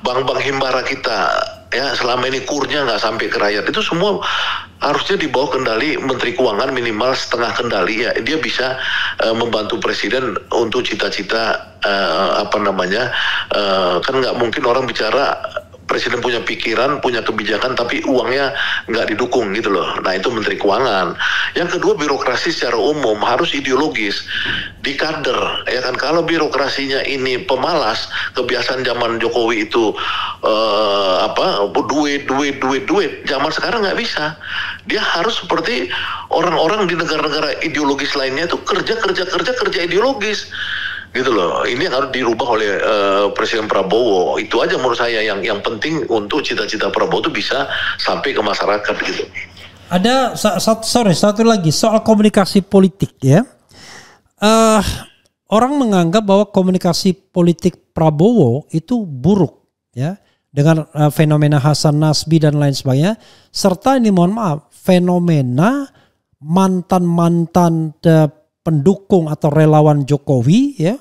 [SPEAKER 1] Bank-bank himbara kita ya selama ini kurnya nggak sampai ke rakyat, itu semua harusnya di bawah kendali Menteri Keuangan, minimal setengah kendali ya, dia bisa membantu presiden untuk cita-cita kan nggak mungkin orang bicara presiden punya pikiran, punya kebijakan, tapi uangnya nggak didukung gitu loh. Nah itu Menteri Keuangan. Yang kedua, birokrasi secara umum harus ideologis, di kader. Ya kan, kalau birokrasinya ini pemalas, kebiasaan zaman Jokowi itu duit. Zaman sekarang nggak bisa. Dia harus seperti orang-orang di negara-negara ideologis lainnya itu kerja ideologis. Gitu loh, ini yang harus dirubah oleh Presiden Prabowo. Itu aja menurut saya yang penting untuk cita-cita Prabowo itu bisa sampai ke masyarakat gitu.
[SPEAKER 2] Ada satu lagi soal komunikasi politik ya. Orang menganggap bahwa komunikasi politik Prabowo itu buruk ya, dengan fenomena Hasan Nasbi dan lain sebagainya, serta ini mohon maaf fenomena mantan pendukung atau relawan Jokowi ya,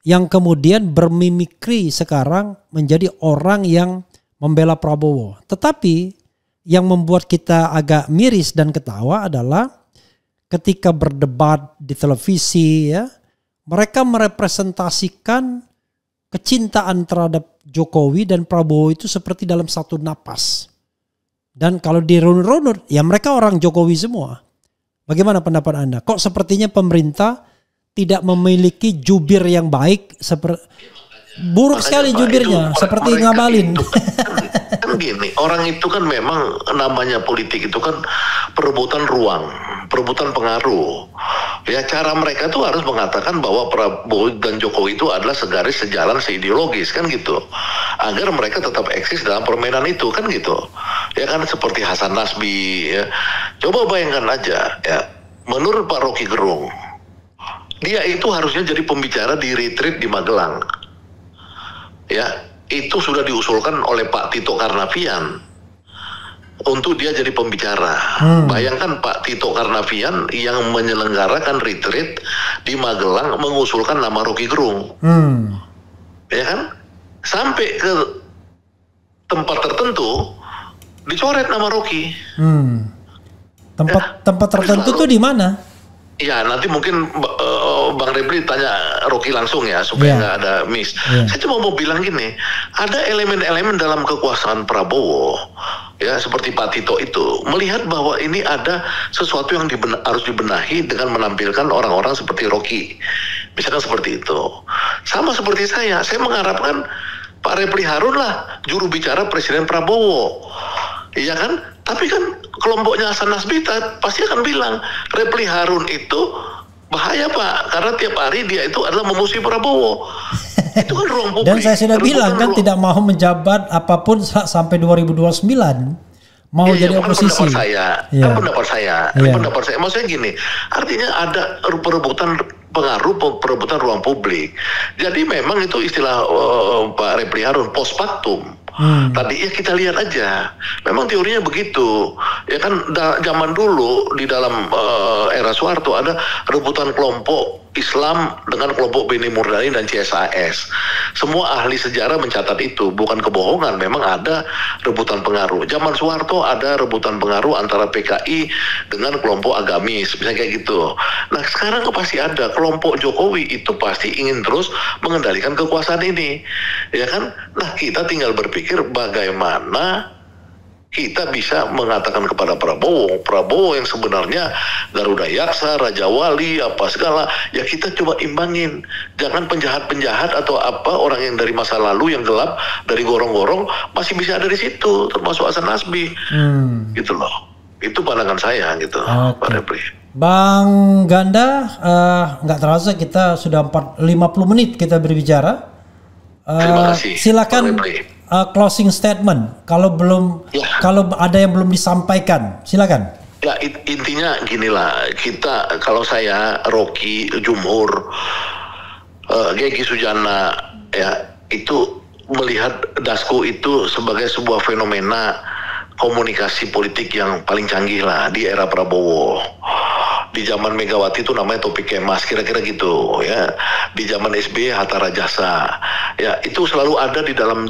[SPEAKER 2] yang kemudian bermimikri sekarang menjadi orang yang membela Prabowo. Tetapi yang membuat kita agak miris dan ketawa adalah ketika berdebat di televisi ya, mereka merepresentasikan kecintaan terhadap Jokowi dan Prabowo itu seperti dalam satu napas. Dan kalau dirunut-runut ya mereka orang Jokowi semua. Bagaimana pendapat Anda? Kok sepertinya pemerintah tidak memiliki jubir yang baik, buruk sekali jubirnya, seperti Ngabalin.
[SPEAKER 1] Kan gini, orang itu kan memang namanya politik itu kan perebutan ruang, perebutan pengaruh. Ya cara mereka tuh harus mengatakan bahwa Prabowo dan Jokowi itu adalah segaris, sejalan, seideologis kan gitu. Agar mereka tetap eksis dalam permainan itu kan gitu. Ya kan seperti Hasan Nasbi ya. Coba bayangkan aja ya, menurut Pak Rocky Gerung, dia itu harusnya jadi pembicara di retreat di Magelang. Ya, itu sudah diusulkan oleh Pak Tito Karnavian untuk dia jadi pembicara. Bayangkan Pak Tito Karnavian yang menyelenggarakan retreat di Magelang mengusulkan nama Rocky Gerung. Ya kan? Sampai ke tempat tertentu dicoret nama Rocky.
[SPEAKER 2] Tempat tertentu tuh di mana?
[SPEAKER 1] Ya nanti mungkin Bang Repli tanya Rocky langsung ya supaya nggak ada miss. Saya cuma mau bilang gini, ada elemen-elemen dalam kekuasaan Prabowo ya seperti Pak Tito itu melihat bahwa ini ada sesuatu yang harus dibenahi dengan menampilkan orang-orang seperti Rocky, misalkan seperti itu. Sama seperti saya mengharapkan Pak Repli Harun lah juru bicara Presiden Prabowo, iya kan? Tapi kan kelompoknya Hasan Nasbi pasti akan bilang Repli Harun itu bahaya Pak, karena tiap hari dia itu adalah memusuhi Prabowo. Itu kan ruang publik.
[SPEAKER 2] Dan saya sudah bilang kan tidak mau menjabat apapun sampai 2029. Mau jadi oposisi.
[SPEAKER 1] Pendapat saya. Maksudnya gini, artinya ada perebutan pengaruh, perebutan ruang publik. Jadi memang itu istilah Pak Repli Harun post factum. Tadi ya kita lihat aja, memang teorinya begitu. Ya kan zaman dulu di dalam era Soeharto ada rebutan kelompok Islam dengan kelompok Beni Murdani dan CSAS. Semua ahli sejarah mencatat itu, bukan kebohongan. Memang ada rebutan pengaruh. Zaman Soeharto ada rebutan pengaruh antara PKI dengan kelompok agamis, misalnya kayak gitu. Nah sekarang pasti ada kelompok Jokowi itu pasti ingin terus mengendalikan kekuasaan ini, ya kan? Nah kita tinggal berpikir bagaimana kita bisa mengatakan kepada Prabowo yang sebenarnya Garuda Yaksa, Raja Wali, apa segala, ya kita coba imbangin. Jangan penjahat-penjahat atau apa, orang yang dari masa lalu yang gelap, dari gorong-gorong, masih bisa ada di situ, termasuk Hasan Nasbi. Gitu loh. Itu pandangan saya gitu, Pak Repli.
[SPEAKER 2] Bang Ganda, nggak terasa kita sudah 50 menit kita berbicara.
[SPEAKER 1] Terima kasih.
[SPEAKER 2] Silakan closing statement. Kalau ada yang belum disampaikan, silakan.
[SPEAKER 1] Ya intinya ginilah, kita kalau saya Rocky Jumhur, Geki Sujana ya itu melihat Dasko itu sebagai sebuah fenomena komunikasi politik yang paling canggih lah di era Prabowo. Di zaman Megawati itu namanya Topik Kemas, kira-kira gitu ya. Di zaman SBY Hatta Rajasa. Ya, itu selalu ada di dalam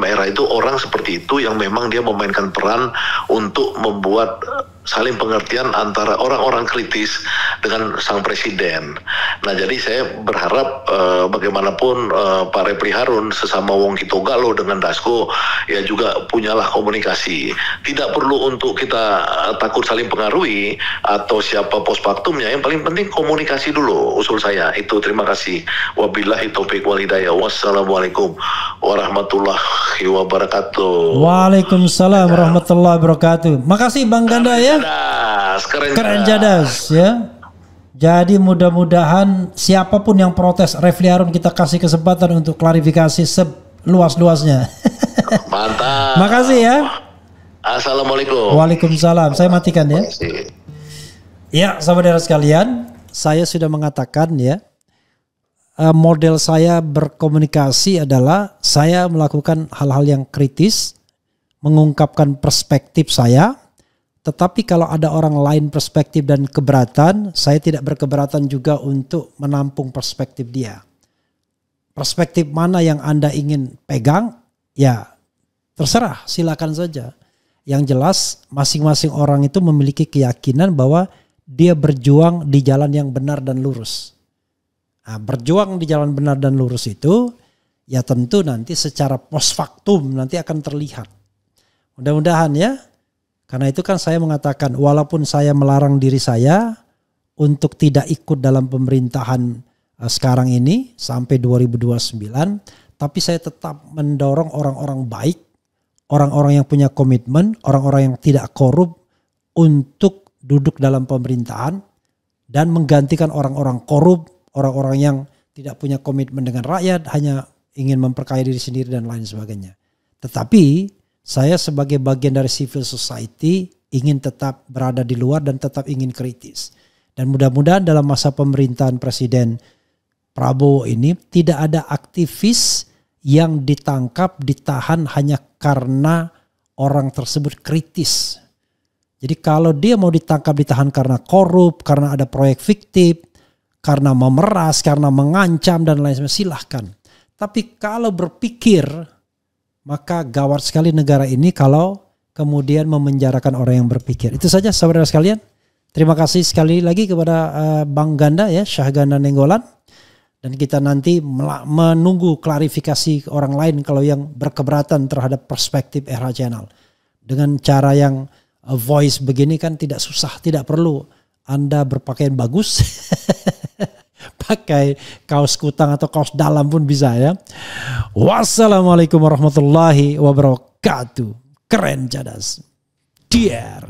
[SPEAKER 1] era itu orang seperti itu yang memang dia memainkan peran untuk membuat saling pengertian antara orang-orang kritis dengan sang presiden. Nah, jadi saya berharap bagaimanapun Pak Repli Harun sesama Wong Kitogalo dengan Dasko ya juga punyalah komunikasi. Tidak perlu untuk kita takut saling pengaruhi atau siapa pospaktumnya. Yang paling penting komunikasi dulu, usul saya itu. Terima kasih. Wabillahi taufiq wal hidayah. Wassalamualaikum warahmatullahi wabarakatuh.
[SPEAKER 2] Waalaikumsalam warahmatullahi wabarakatuh. Makasih Bang Ganda ya. Keren jadas ya. Jadi mudah-mudahan siapapun yang protes Refli Harun kita kasih kesempatan untuk klarifikasi seluas-luasnya.
[SPEAKER 1] Mantap.
[SPEAKER 2] Makasih ya.
[SPEAKER 1] Assalamualaikum.
[SPEAKER 2] Waalaikumsalam. Saya matikan ya. Ya, saudara sekalian, saya sudah mengatakan ya, model saya berkomunikasi adalah saya melakukan hal-hal yang kritis, mengungkapkan perspektif saya. Tetapi kalau ada orang lain perspektif dan keberatan, saya tidak berkeberatan juga untuk menampung perspektif dia. Perspektif mana yang Anda ingin pegang, ya terserah, silakan saja. Yang jelas masing-masing orang itu memiliki keyakinan bahwa dia berjuang di jalan yang benar dan lurus. Nah, berjuang di jalan benar dan lurus itu ya tentu nanti secara post factum nanti akan terlihat. Mudah-mudahan ya. Karena itu kan saya mengatakan walaupun saya melarang diri saya untuk tidak ikut dalam pemerintahan sekarang ini sampai 2029, tapi saya tetap mendorong orang-orang baik, orang-orang yang punya komitmen, orang-orang yang tidak korup untuk duduk dalam pemerintahan dan menggantikan orang-orang korup, orang-orang yang tidak punya komitmen dengan rakyat, hanya ingin memperkaya diri sendiri dan lain sebagainya. Tetapi saya sebagai bagian dari civil society ingin tetap berada di luar dan tetap ingin kritis. Dan mudah-mudahan dalam masa pemerintahan Presiden Prabowo ini tidak ada aktivis yang ditangkap, ditahan hanya karena orang tersebut kritis. Jadi kalau dia mau ditangkap, ditahan karena korup, karena ada proyek fiktif, karena memeras, karena mengancam dan lain sebagainya, silahkan. Tapi kalau berpikir, maka gawat sekali negara ini kalau kemudian memenjarakan orang yang berpikir. Itu saja saudara sekalian. Terima kasih sekali lagi kepada Bang Ganda ya, Syahganda Nenggolan. Dan kita nanti menunggu klarifikasi orang lain kalau yang berkeberatan terhadap perspektif RH Channel. Dengan cara yang voice begini kan tidak susah, tidak perlu Anda berpakaian bagus. Pakai kaos kutang atau kaos dalam pun bisa ya. Wassalamualaikum warahmatullahi wabarakatuh. Keren jadas. Dear.